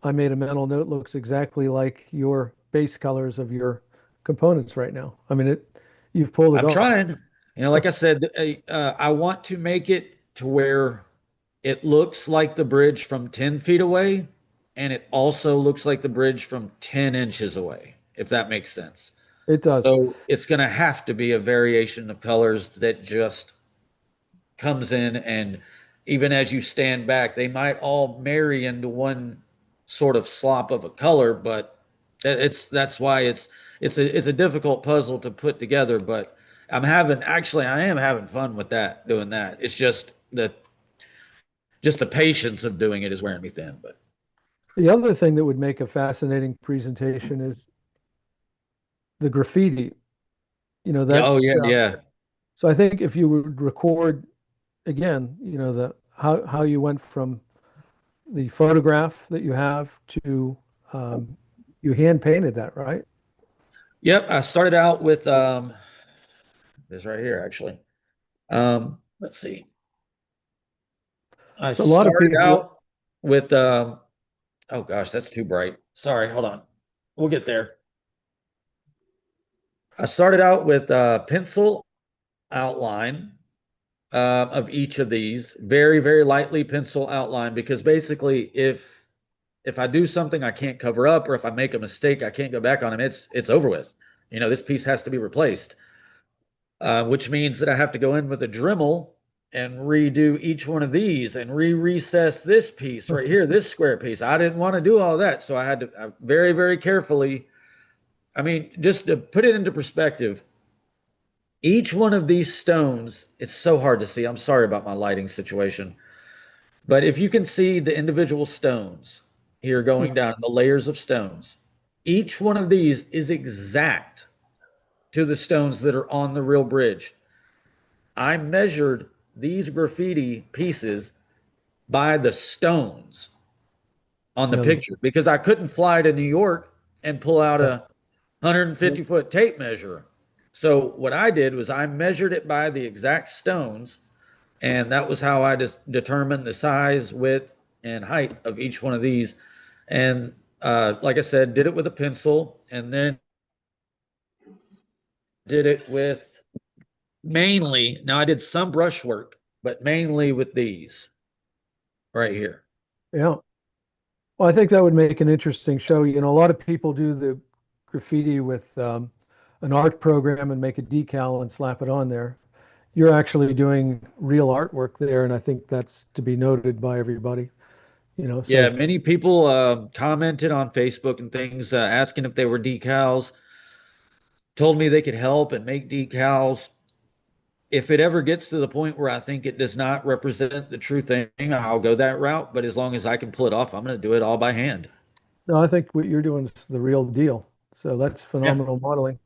I made a mental note, looks exactly like your base colors of your components right now. I mean, you've pulled it I'm off. trying. Like I said, I want to make it to where it looks like the bridge from 10 feet away, and it also looks like the bridge from 10 inches away, if that makes sense. It does. So it's going to have to be a variation of colors that just comes in, and even as you stand back, they might all marry into one sort of slop of a color, but that's why it's a difficult puzzle to put together. But I am having fun with doing that. It's just the patience of doing it is wearing me thin. But The other thing that would make a fascinating presentation is the graffiti. yeah, That oh yeah. so I think if you would record again, the how you went from the photograph that you have to you hand painted that, right? Yep, I started out with this right here actually. Let's see. I So a lot of started people, out with oh gosh, that's too bright. Sorry, hold on. We'll get there. I started out with a pencil outline of each of these, very, very lightly pencil outline, because basically if I do something I can't cover up, or if I make a mistake I can't go back on, it's over with. This piece has to be replaced, which means that I have to go in with a Dremel and redo each one of these and recess this piece right here, this square piece. I didn't want to do all that, so I had to very, very carefully. I mean, just to put it into perspective, each one of these stones, it's so hard to see. I'm sorry about my lighting situation. But if you can see the individual stones here going down, the layers of stones, each one of these is exact to the stones that are on the real bridge. I measured these graffiti pieces by the stones on the yeah, picture because I couldn't fly to New York and pull out yeah. 150-foot tape measure. So what I did was I measured it by the exact stones, and that was how I just determined the size, width, and height of each one of these. And like I said, did it with a pencil, and then did it with mainly, now I did some brushwork, but mainly with these right here. Yeah. Well, I think that would make an interesting show. You know, a lot of people do the graffiti with an art program and make a decal and slap it on there. You're actually doing real artwork there, and I think that's to be noted by everybody. You know, so Yeah, many people commented on Facebook and things asking if they were decals, told me they could help and make decals. If it ever gets to the point where I think it does not represent the true thing, I'll go that route. But as long as I can pull it off, I'm going to do it all by hand. no, I think what you're doing is the real deal. So that's Yeah. phenomenal modeling.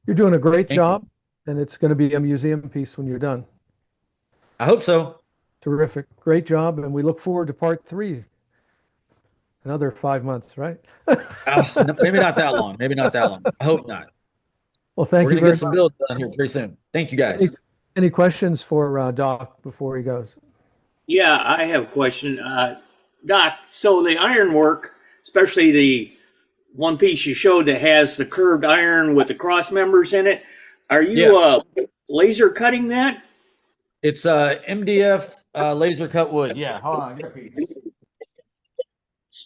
You're doing a great Thank you. job, and it's going to be a museum piece when you're done. I hope so. Terrific. Great job, and we look forward to part 3. Another 5 months, right? Maybe not that long. Maybe not that long. I hope not. Well, thank We're you going to very get some much. builds done here very soon. Thank you, guys. Any questions for Doc before he goes? Yeah, I have a question. Doc, so the ironwork, especially the one piece you showed that has the curved iron with the cross members in it, are you laser cutting that? It's MDF laser cut wood. Yeah, hold on. I got a piece.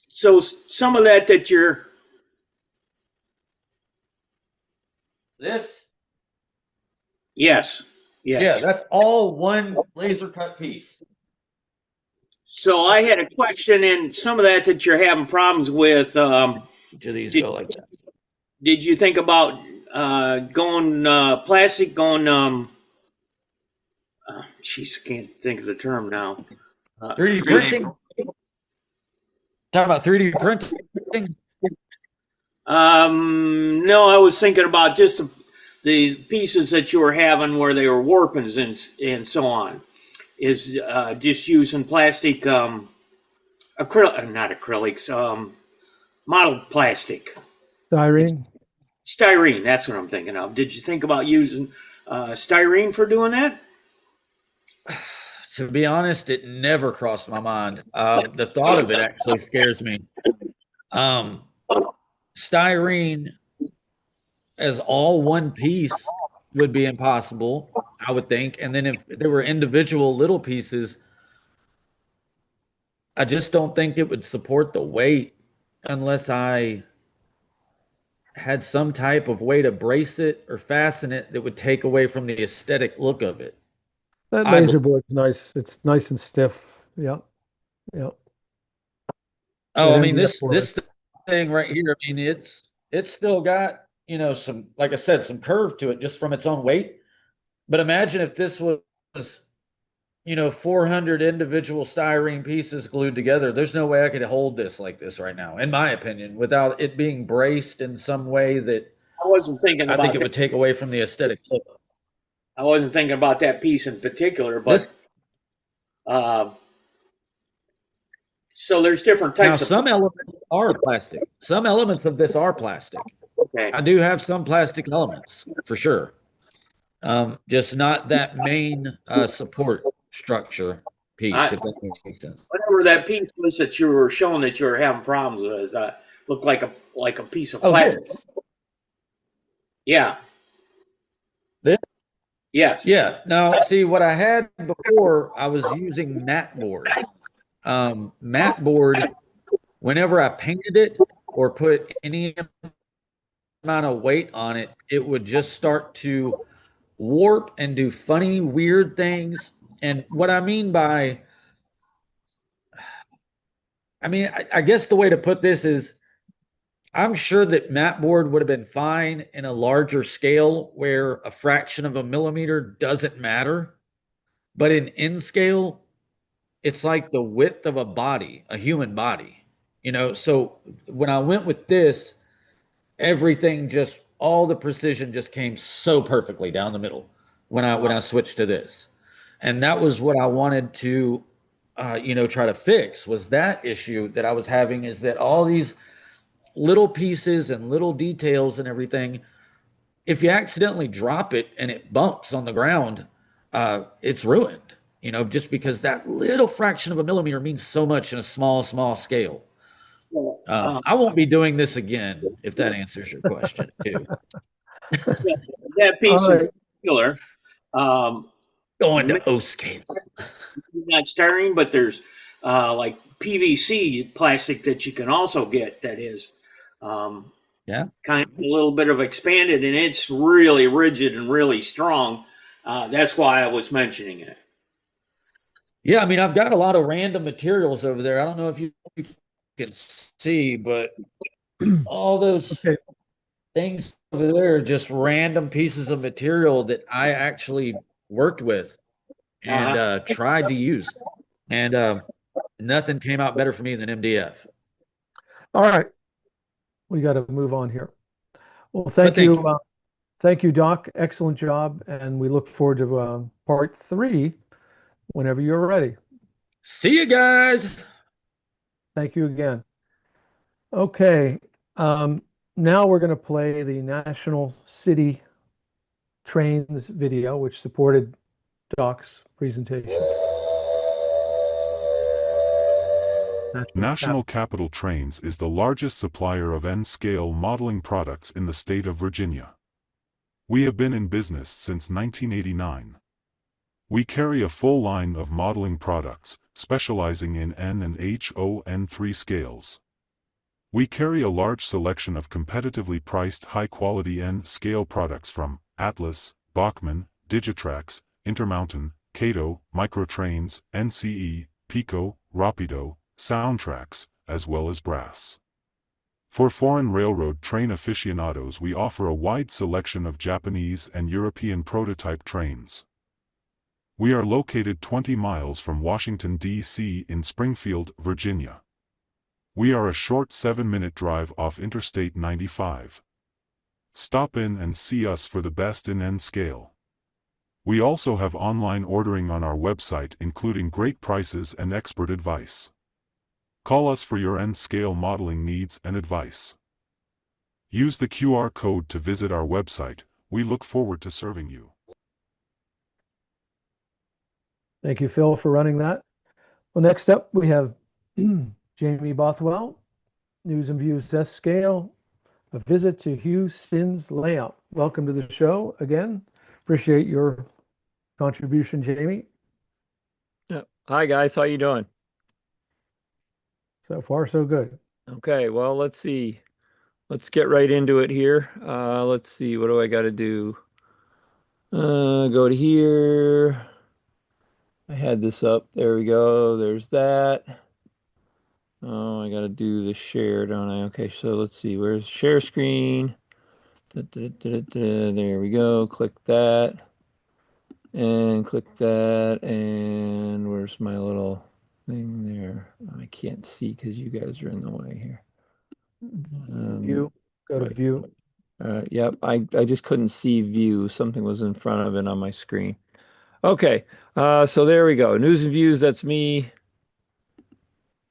So some of that you're... This? Yes. Yes. Yeah, that's all one laser cut piece. So I had a question, and some of that you're having problems with. Do these go like that? Did you think about going plastic, going, jeez, I can't think of the term now. 3D printing? Talking about 3D printing? No, I was thinking about just the pieces that you were having where they were warpings and so on. Is just using plastic, not acrylics, modeled plastic. Styrene, that's what I'm thinking of. Did you think about using styrene for doing that? To be honest, it never crossed my mind. The thought of it actually scares me. Styrene as all one piece would be impossible, I would think. And then if there were individual little pieces, I just don't think it would support the weight unless I had some type of way to brace it or fasten it that would take away from the aesthetic look of it. That laser board's nice. It's nice and stiff. Yeah. Yeah. Oh, That I mean, MDF board. this thing right here, I mean, it's still got, you know, some, like I said, some curve to it just from its own weight. But imagine if this was, you know, 400 individual styrene pieces glued together. There's no way I could hold this like this right now, in my opinion, without it being braced in some way that I wasn't thinking about I think it would take away from the aesthetic look. I wasn't thinking about that piece in particular, but so there's different types of... Some elements are plastic. Some elements of this are plastic. Okay. I do have some plastic elements for sure. Just not that main support structure piece, if that makes sense. Whatever that piece was that you were showing that you were having problems with, looked like a piece of plastic. This. Yeah. This? Yes. Yeah. Now, see, what I had before, I was using matte board. Matte board, whenever I painted it or put any amount of weight on it, it would just start to warp and do funny, weird things. And what I mean by, I guess the way to put this is, I'm sure that matte board would have been fine in a larger scale where a fraction of a millimeter doesn't matter. But in scale, it's like the width of a body, a human body, you know? So when I went with this, everything just, all the precision just came so perfectly down the middle when I switched to this. And that was what I wanted to, try to fix, was that issue that I was having, is that all these little pieces and little details and everything. If you accidentally drop it and it bumps on the ground, it's ruined, just because that little fraction of a millimeter means so much in a small, small scale. I won't be doing this again, if that answers your question too. That piece All in right. particular, Going to O scale. not styrene, but there's like PVC plastic that you can also get that is kind of a little bit of expanded, and it's really rigid and really strong. That's why I was mentioning it. Yeah, I mean, I've got a lot of random materials over there. I don't know if you can see, but all those things over there are just random pieces of material that I actually worked with and tried to use. And nothing came out better for me than MDF. All right. We got to move on here. Well, thank you. Thank you, Doc. Excellent job. And we look forward to part 3 whenever you're ready. See you guys. Thank you again. Okay. Now we're going to play the National City Trains video, which supported Doc's presentation. National Capital Trains is the largest supplier of N-scale modeling products in the state of Virginia. We have been in business since 1989. We carry a full line of modeling products, specializing in N and HO-N3 scales. We carry a large selection of competitively priced high-quality N-scale products from Atlas, Bachmann, Digitrax, Intermountain, Cato, Microtrains, NCE, Pico, Rapido, Soundtrax, as well as Brass. For foreign railroad train aficionados, we offer a wide selection of Japanese and European prototype trains. We are located 20 miles from Washington, D.C. in Springfield, Virginia. We are a short 7-minute drive off Interstate 95. Stop in and see us for the best in N-scale. We also have online ordering on our website, including great prices and expert advice. Call us for your N-scale modeling needs and advice. Use the QR code to visit our website. We look forward to serving you. Thank you, Phil, for running that. Well, next up we have Jamie Bothwell, News and Views S-Scale, a visit to Hugh Sin's layout. Welcome to the show again. Appreciate your contribution, Jamie. Hi, guys. How you doing? So far, so good. Okay, well, let's see. Let's get right into it here. Let's see. What do I got to do? Go to here. I had this up. There we go. There's that. Oh, I got to do the share, don't I? Okay, so let's see. Where's share screen? There we go. Click that. And click that. And where's my little thing there? I can't see because you guys are in the way here. View. Go to view. Yep, I just couldn't see view. Something was in front of it on my screen. Okay, so there we go. News and Views, that's me.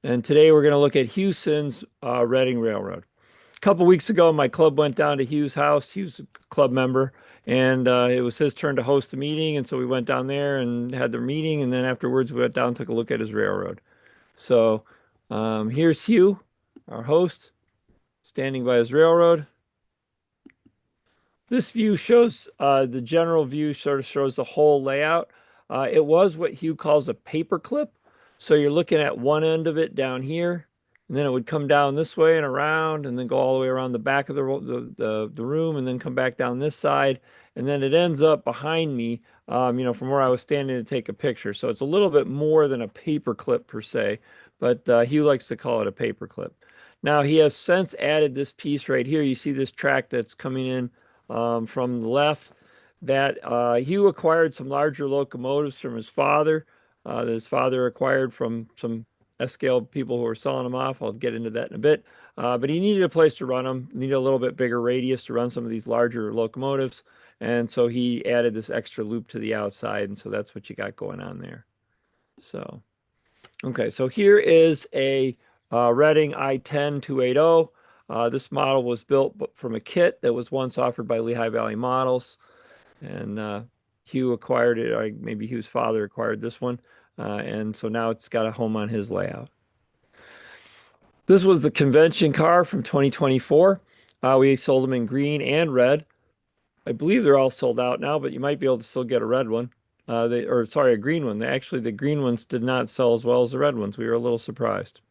And today we're going to look at Hugh Sin's Reading Railroad. A couple weeks ago, my club went down to Hugh's house. Hugh's a club member, and it was his turn to host the meeting. And so we went down there and had the meeting. And then afterwards, we went down and took a look at his railroad. So here's Hugh, our host, standing by his railroad. This view shows, the general view sort of shows the whole layout. It was what Hugh calls a paper clip. So you're looking at one end of it down here, and then it would come down this way and around, and then go all the way around the back of the room, and then come back down this side. And then it ends up behind me, from where I was standing to take a picture. So it's a little bit more than a paper clip per se, but Hugh likes to call it a paper clip. Now he has since added this piece right here. You see this track that's coming in from the left, that Hugh acquired some larger locomotives from his father. That his father acquired from some S-scale people who were selling them off. I'll get into that in a bit. But he needed a place to run them, needed a little bit bigger radius to run some of these larger locomotives. And so he added this extra loop to the outside. And so that's what you got going on there. So, okay, so here is a Reading I-10 280. This model was built from a kit that was once offered by Lehigh Valley Models, and Hugh acquired it, or maybe Hugh's father acquired this one, and so now it's got a home on his layout. This was the convention car from 2024. We sold them in green and red. I believe they're all sold out now, but you might be able to still get a red one. A green one. Actually, the green ones did not sell as well as the red ones. We were a little surprised.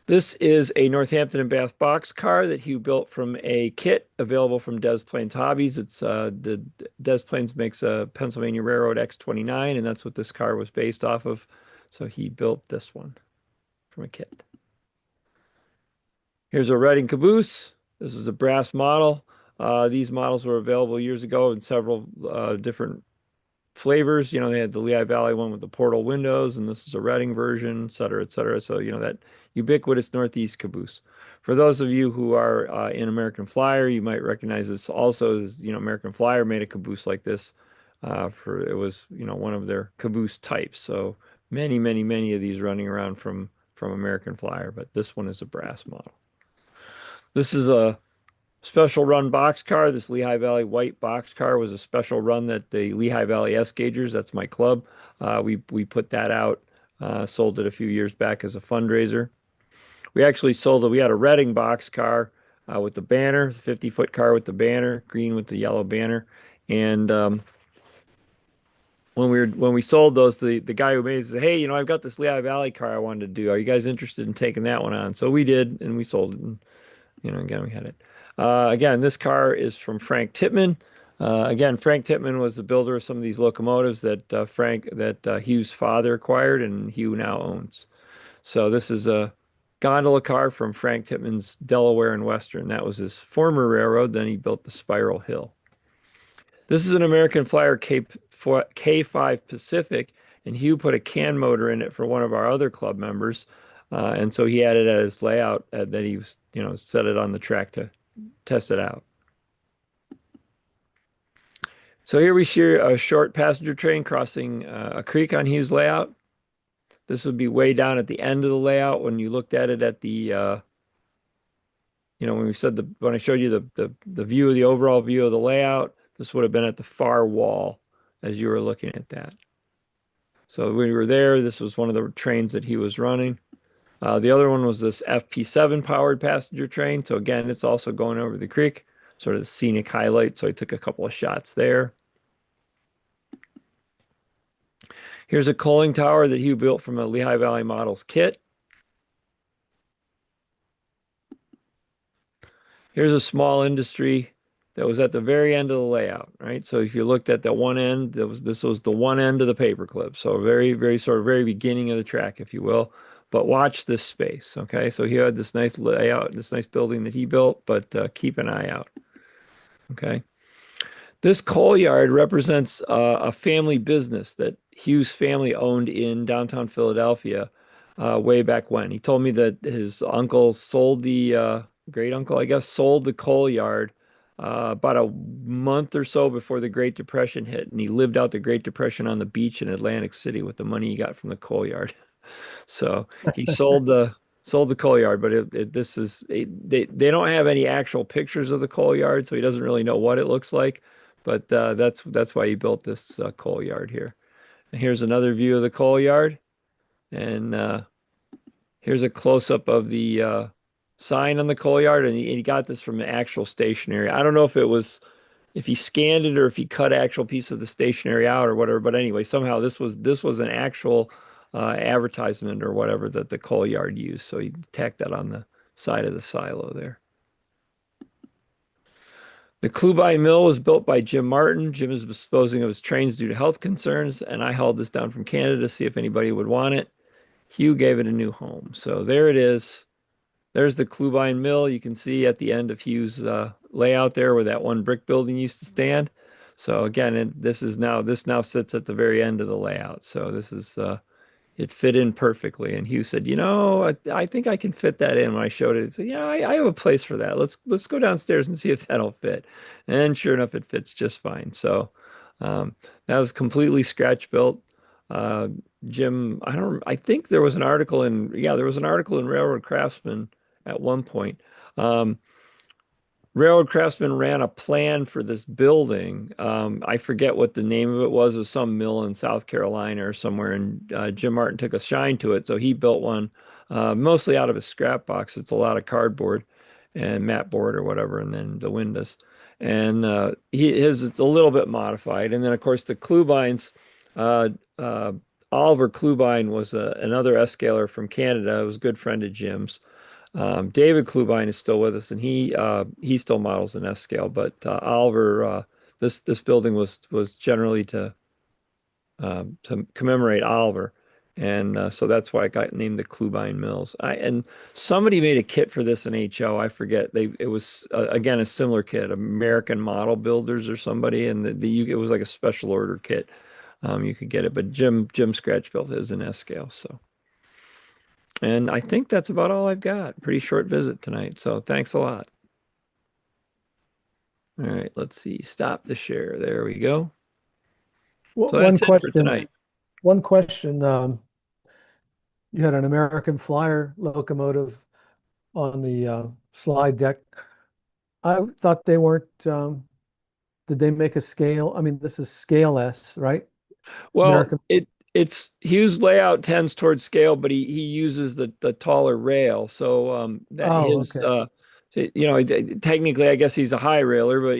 This is a Northampton and Bath box car that Hugh built from a kit available from Des Plaines Hobbies. It's the Des Plaines makes a Pennsylvania Railroad X29, and that's what this car was based off of. So he built this one from a kit. Here's a Reading Caboose. This is a brass model. These models were available years ago in several different flavors. You know, they had the Lehigh Valley one with the portal windows, and this is a Reading version, et cetera, et cetera. So, you know, that ubiquitous Northeast Caboose. For those of you who are in American Flyer, you might recognize this also as, you know, American Flyer made a Caboose like this. It was, you know, one of their Caboose types. So many, many, many of these running around from American Flyer, but this one is a brass model. This is a special run boxcar. This Lehigh Valley white boxcar was a special run that the Lehigh Valley S-Gagers, that's my club, we put that out, sold it a few years back as a fundraiser. We actually sold it. We had a Reading boxcar with the banner, the 50-foot car with the banner, green with the yellow banner. And when we sold those, the guy who made it said, "Hey, you know, I've got this Lehigh Valley car I wanted to do. Are you guys interested in taking that one on?" So we did, and we sold it. And, you know, again, we had it. Again, this car is from Frank Tittman. Again, Frank Tittman was the builder of some of these locomotives that Hugh's father acquired and Hugh now owns. So this is a gondola car from Frank Tittman's Delaware and Western. That was his former railroad. Then he built the Spiral Hill. This is an American Flyer K5 Pacific, and Hugh put a can motor in it for one of our other club members. And so he had it at his layout that he was, you know, set it on the track to test it out. So here we see a short passenger train crossing a creek on Hugh's layout. This would be way down at the end of the layout when you looked at it at the, you know, when I showed you the view of the overall view of the layout, this would have been at the far wall as you were looking at that. So when we were there, this was one of the trains that he was running. The other one was this FP7 powered passenger train. So again, it's also going over the creek, sort of the scenic highlight. So I took a couple of shots there. Here's a coaling tower that Hugh built from a Lehigh Valley Models kit. Here's a small industry that was at the very end of the layout, right? So if you looked at the one end, this was the one end of the paperclip. So very, very sort of very beginning of the track, if you will. But watch this space, okay? So he had this nice layout, this nice building that he built, but keep an eye out, okay? This coal yard represents a family business that Hugh's family owned in downtown Philadelphia way back when. He told me that his uncle sold great uncle, I guess, sold the coal yard about a month or so before the Great Depression hit. And he lived out the Great Depression on the beach in Atlantic City with the money he got from the coal yard. So he sold the coal yard, but they don't have any actual pictures of the coal yard, so he doesn't really know what it looks like. But that's why he built this coal yard here. And here's another view of the coal yard, and here's a close up of the sign on the coal yard, and he got this from an actual stationery. I don't know if he scanned it or if he cut actual piece of the stationery out or whatever. But anyway, somehow this was an actual advertisement or whatever that the coal yard used. So he tacked that on the side of the silo there. The Clubine Mill was built by Jim Martin. Jim is disposing of his trains due to health concerns, and I hauled this down from Canada to see if anybody would want it. Hugh gave it a new home. So there it is. There's the Clubine Mill. You can see at the end of Hugh's layout there where that one brick building used to stand. So again, this now sits at the very end of the layout. So this is it fit in perfectly. And Hugh said, you know, I think I can fit that in. When I showed it, he said, yeah, I have a place for that. Let's go downstairs and see if that'll fit. And sure enough, it fits just fine. So that was completely scratch built. Jim, I think there was an article in Railroad Craftsman at one point. Railroad Craftsman ran a plan for this building. I forget what the name of it was. It was some mill in South Carolina or somewhere, and Jim Martin took a shine to it. So he built one mostly out of a scrap box. It's a lot of cardboard and mat board or whatever, and then the windows. And his it's a little bit modified. And then, of course, the Klubines, Oliver Klubine was another S-scaler from Canada. He was a good friend of Jim's. David Klubine is still with us, and he still models an S scale. But Oliver, this building was generally to commemorate Oliver, and so that's why it got named the Klubine Mills. And somebody made a kit for this in HO. I forget. It was again a similar kit, American Model Builders or somebody, and it was like a special order kit. You could get it, but Jim Scratch built his in S scale. So. And I think that's about all I've got. Pretty short visit tonight. So thanks a lot. All right, let's see. Stop the share. There we go. Well, so that's it for tonight. One question. You had an American Flyer locomotive on the slide deck. I thought they weren't, did they make a scale? I mean, this is scale S, right? Well, it's Hughes' layout tends towards scale, but he uses the taller rail. So technically, I guess he's a high railer, but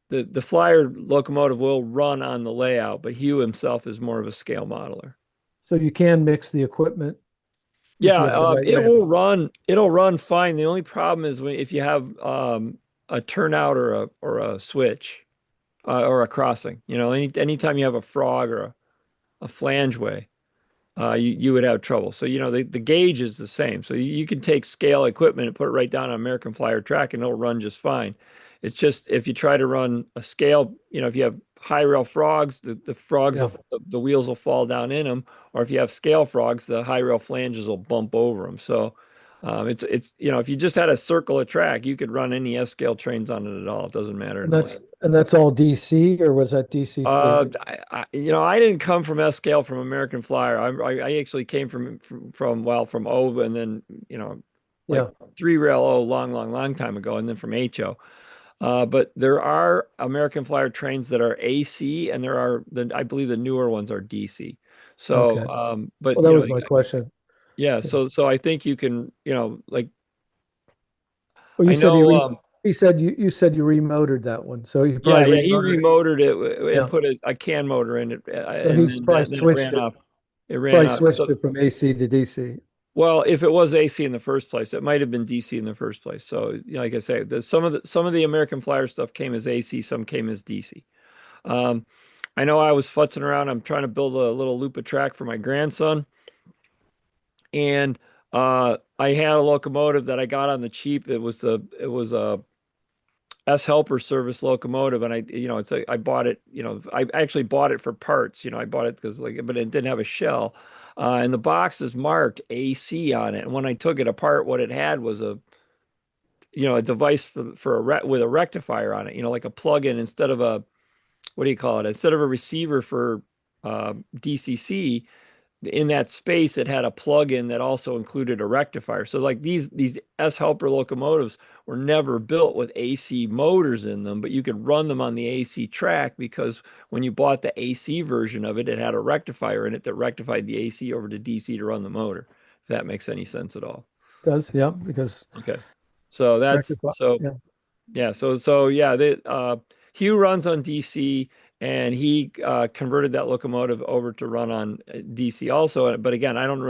the Flyer locomotive will run on the layout, but Hugh himself is more of a scale modeler. So you can mix the equipment. Yeah, it will run. It'll run fine. The only problem is if you have a turnout or a switch. Or a crossing, anytime you have a frog or a flangeway, you would have trouble. So, the gauge is the same. So you can take scale equipment and put it right down on American Flyer track and it'll run just fine. It's just if you try to run a scale, if you have high rail frogs, the frogs, the wheels will fall down in them. Or if you have scale frogs, the high rail flanges will bump over them. So it's if you just had a circle of track, you could run any S scale trains on it at all. It doesn't matter. And that's all DC, or was that DC? I didn't come from S scale from American Flyer. I actually came from O, and then 3 rail O long time ago, and then from HO. But there are American Flyer trains that are AC, and I believe the newer ones are DC. So, but that was my question. Yeah, so I think you can, like. Well, you said you said you remotored that one, so you probably he remotored it and put a CAN motor in it, and he probably switched it. Off. It ran probably off. switched it from AC to DC. Well, if it was AC in the first place, it might have been DC in the first place. So, like I say, some of the American Flyer stuff came as AC, some came as DC. I know I was futzing around. I'm trying to build a little loop of track for my grandson. And I had a locomotive that I got on the cheap. It was a S helper service locomotive, and I bought it. I actually bought it for parts. I bought it but it didn't have a shell, and the box is marked AC on it. And when I took it apart, what it had was a device with a rectifier on it. Like a plug-in instead of a instead of a receiver for DCC. In that space, it had a plug-in that also included a rectifier. So like these S helper locomotives were never built with AC motors in them, but you could run them on the AC track because when you bought the AC version of it, it had a rectifier in it that rectified the AC over to DC to run the motor. If that makes any sense at all. It does, yeah, because so that's Hugh runs on DC. And he converted that locomotive over to run on DC also. But again, I don't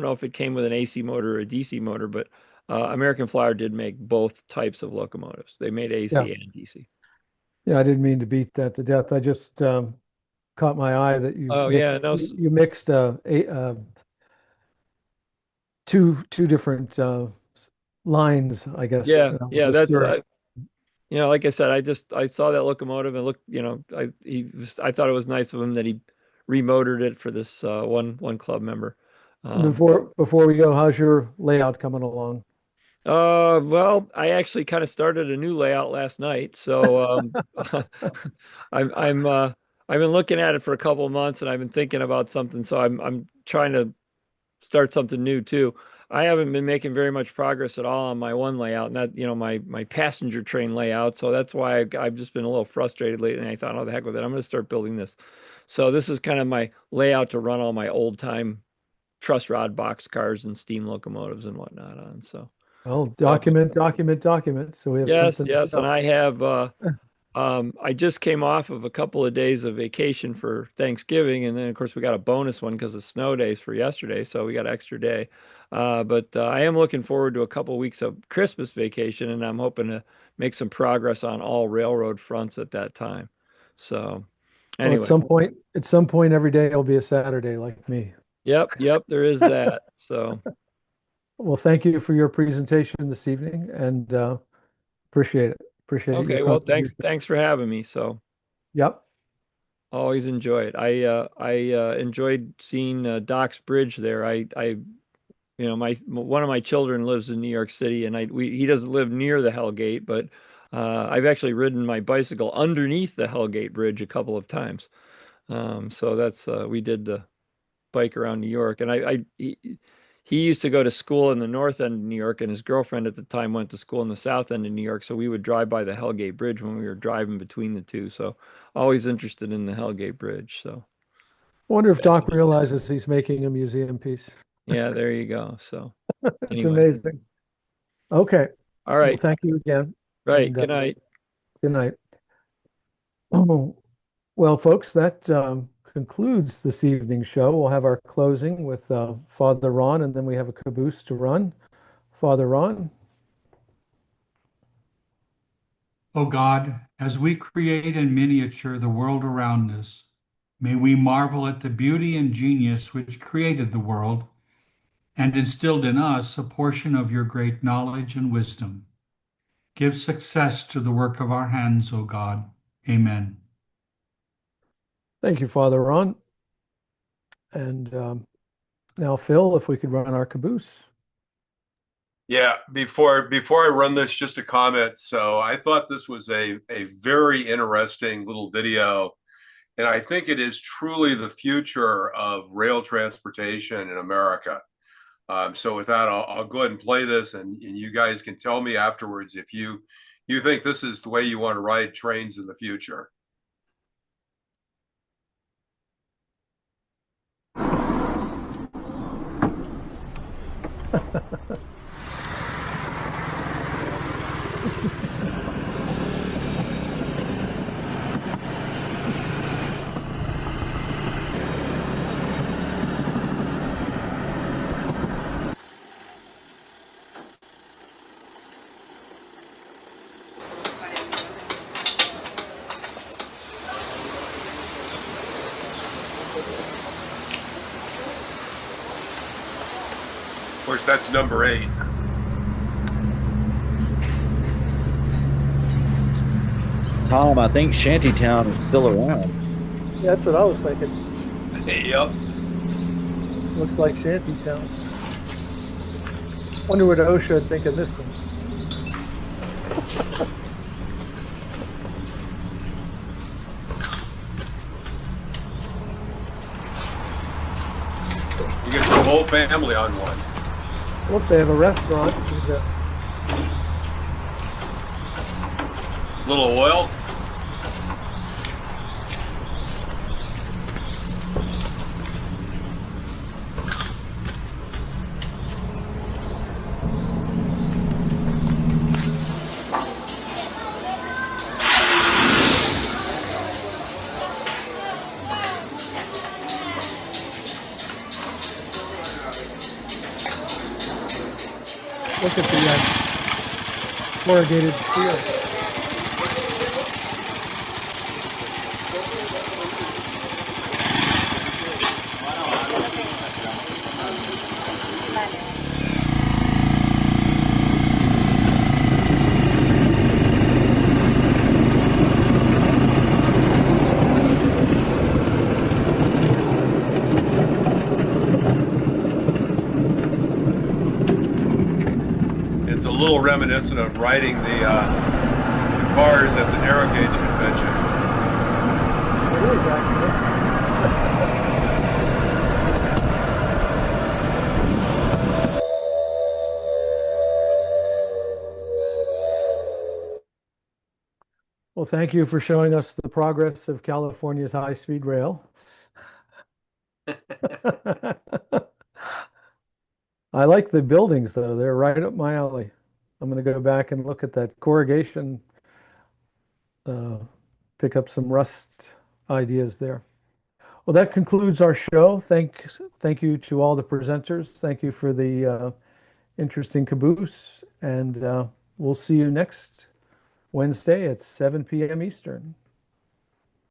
know if it came with an AC motor or a DC motor, but American Flyer did make both types of locomotives. They made AC and DC. Yeah, I didn't mean to beat that to death. I just caught my eye that you mixed two different lines, I guess. That's like I said, I saw that locomotive and looked, I thought it was nice of him that he remotored it for this one club member. Before we go, how's your layout coming along? Well, I actually kind of started a new layout last night, so I've been looking at it for a couple of months, and I've been thinking about something. So I'm trying to start something new too. I haven't been making very much progress at all on my one layout, and that, my passenger train layout. So that's why I've just been a little frustrated lately. And I thought, oh, the heck with it, I'm going to start building this. So this is kind of my layout to run all my old time truss rod box cars and steam locomotives and whatnot on. So Well, document. So we have yes, something. yes, and I have. I just came off of a couple of days of vacation for Thanksgiving, and then of course we got a bonus one because of snow days for yesterday, so we got an extra day. But I am looking forward to a couple of weeks of Christmas vacation, and I'm hoping to make some progress on all railroad fronts at that time. So Well, anyway, at some point, every day will be a Saturday, like me. yep, there is that. So Well, thank you for your presentation this evening, and appreciate it. Appreciate your okay, well, contribution. thanks for having me. So Yep. always enjoy it. I enjoyed seeing Doc's Bridge there. My one of my children lives in New York City, and he doesn't live near the Hellgate, but I've actually ridden my bicycle underneath the Hellgate Bridge a couple of times. So that's we did the bike around New York, and he used to go to school in the north end of New York, and his girlfriend at the time went to school in the south end of New York. So we would drive by the Hellgate Bridge when we were driving between the two. So always interested in the Hellgate Bridge. So I wonder if Doc realizes he's making a museum piece. yeah, there you go. So It's anyway. amazing. Okay. All right. Well, thank you again. Right. And, Good night. Good night. Well, folks, that concludes this evening's show. We'll have our closing with Father Ron, and then we have a caboose to run. Father Ron. O God, as we create in miniature the world around us, may we marvel at the beauty and genius which created the world and instilled in us a portion of your great knowledge and wisdom. Give success to the work of our hands, O God. Amen. Thank you, Father Ron. And now, Phil, if we could run our caboose. Yeah, before I run this, just a comment. So I thought this was a very interesting little video, and I think it is truly the future of rail transportation in America. So with that, I'll go ahead and play this, and you guys can tell me afterwards if you think this is the way you want to ride trains in the future. Of course, that's number 8. Tom, I think Shantytown is still around. Yeah, that's what I was thinking. Yep. Looks like Shantytown. Wonder what OSHA would think of this one. You get your whole family on one. Look, they have a restaurant. A little oil. Look at the corrugated steel. It's a little reminiscent of riding the cars at the narrow gauge convention. It is actually. thank you for showing us the progress of California's high-speed rail. I like the buildings, though. They're right up my alley. I'm going to go back and look at that corrugation, pick up some rust ideas there. Well, that concludes our show. Thank you to all the presenters. Thank you for the interesting caboose. And we'll see you next Wednesday at 7 p.m. Eastern.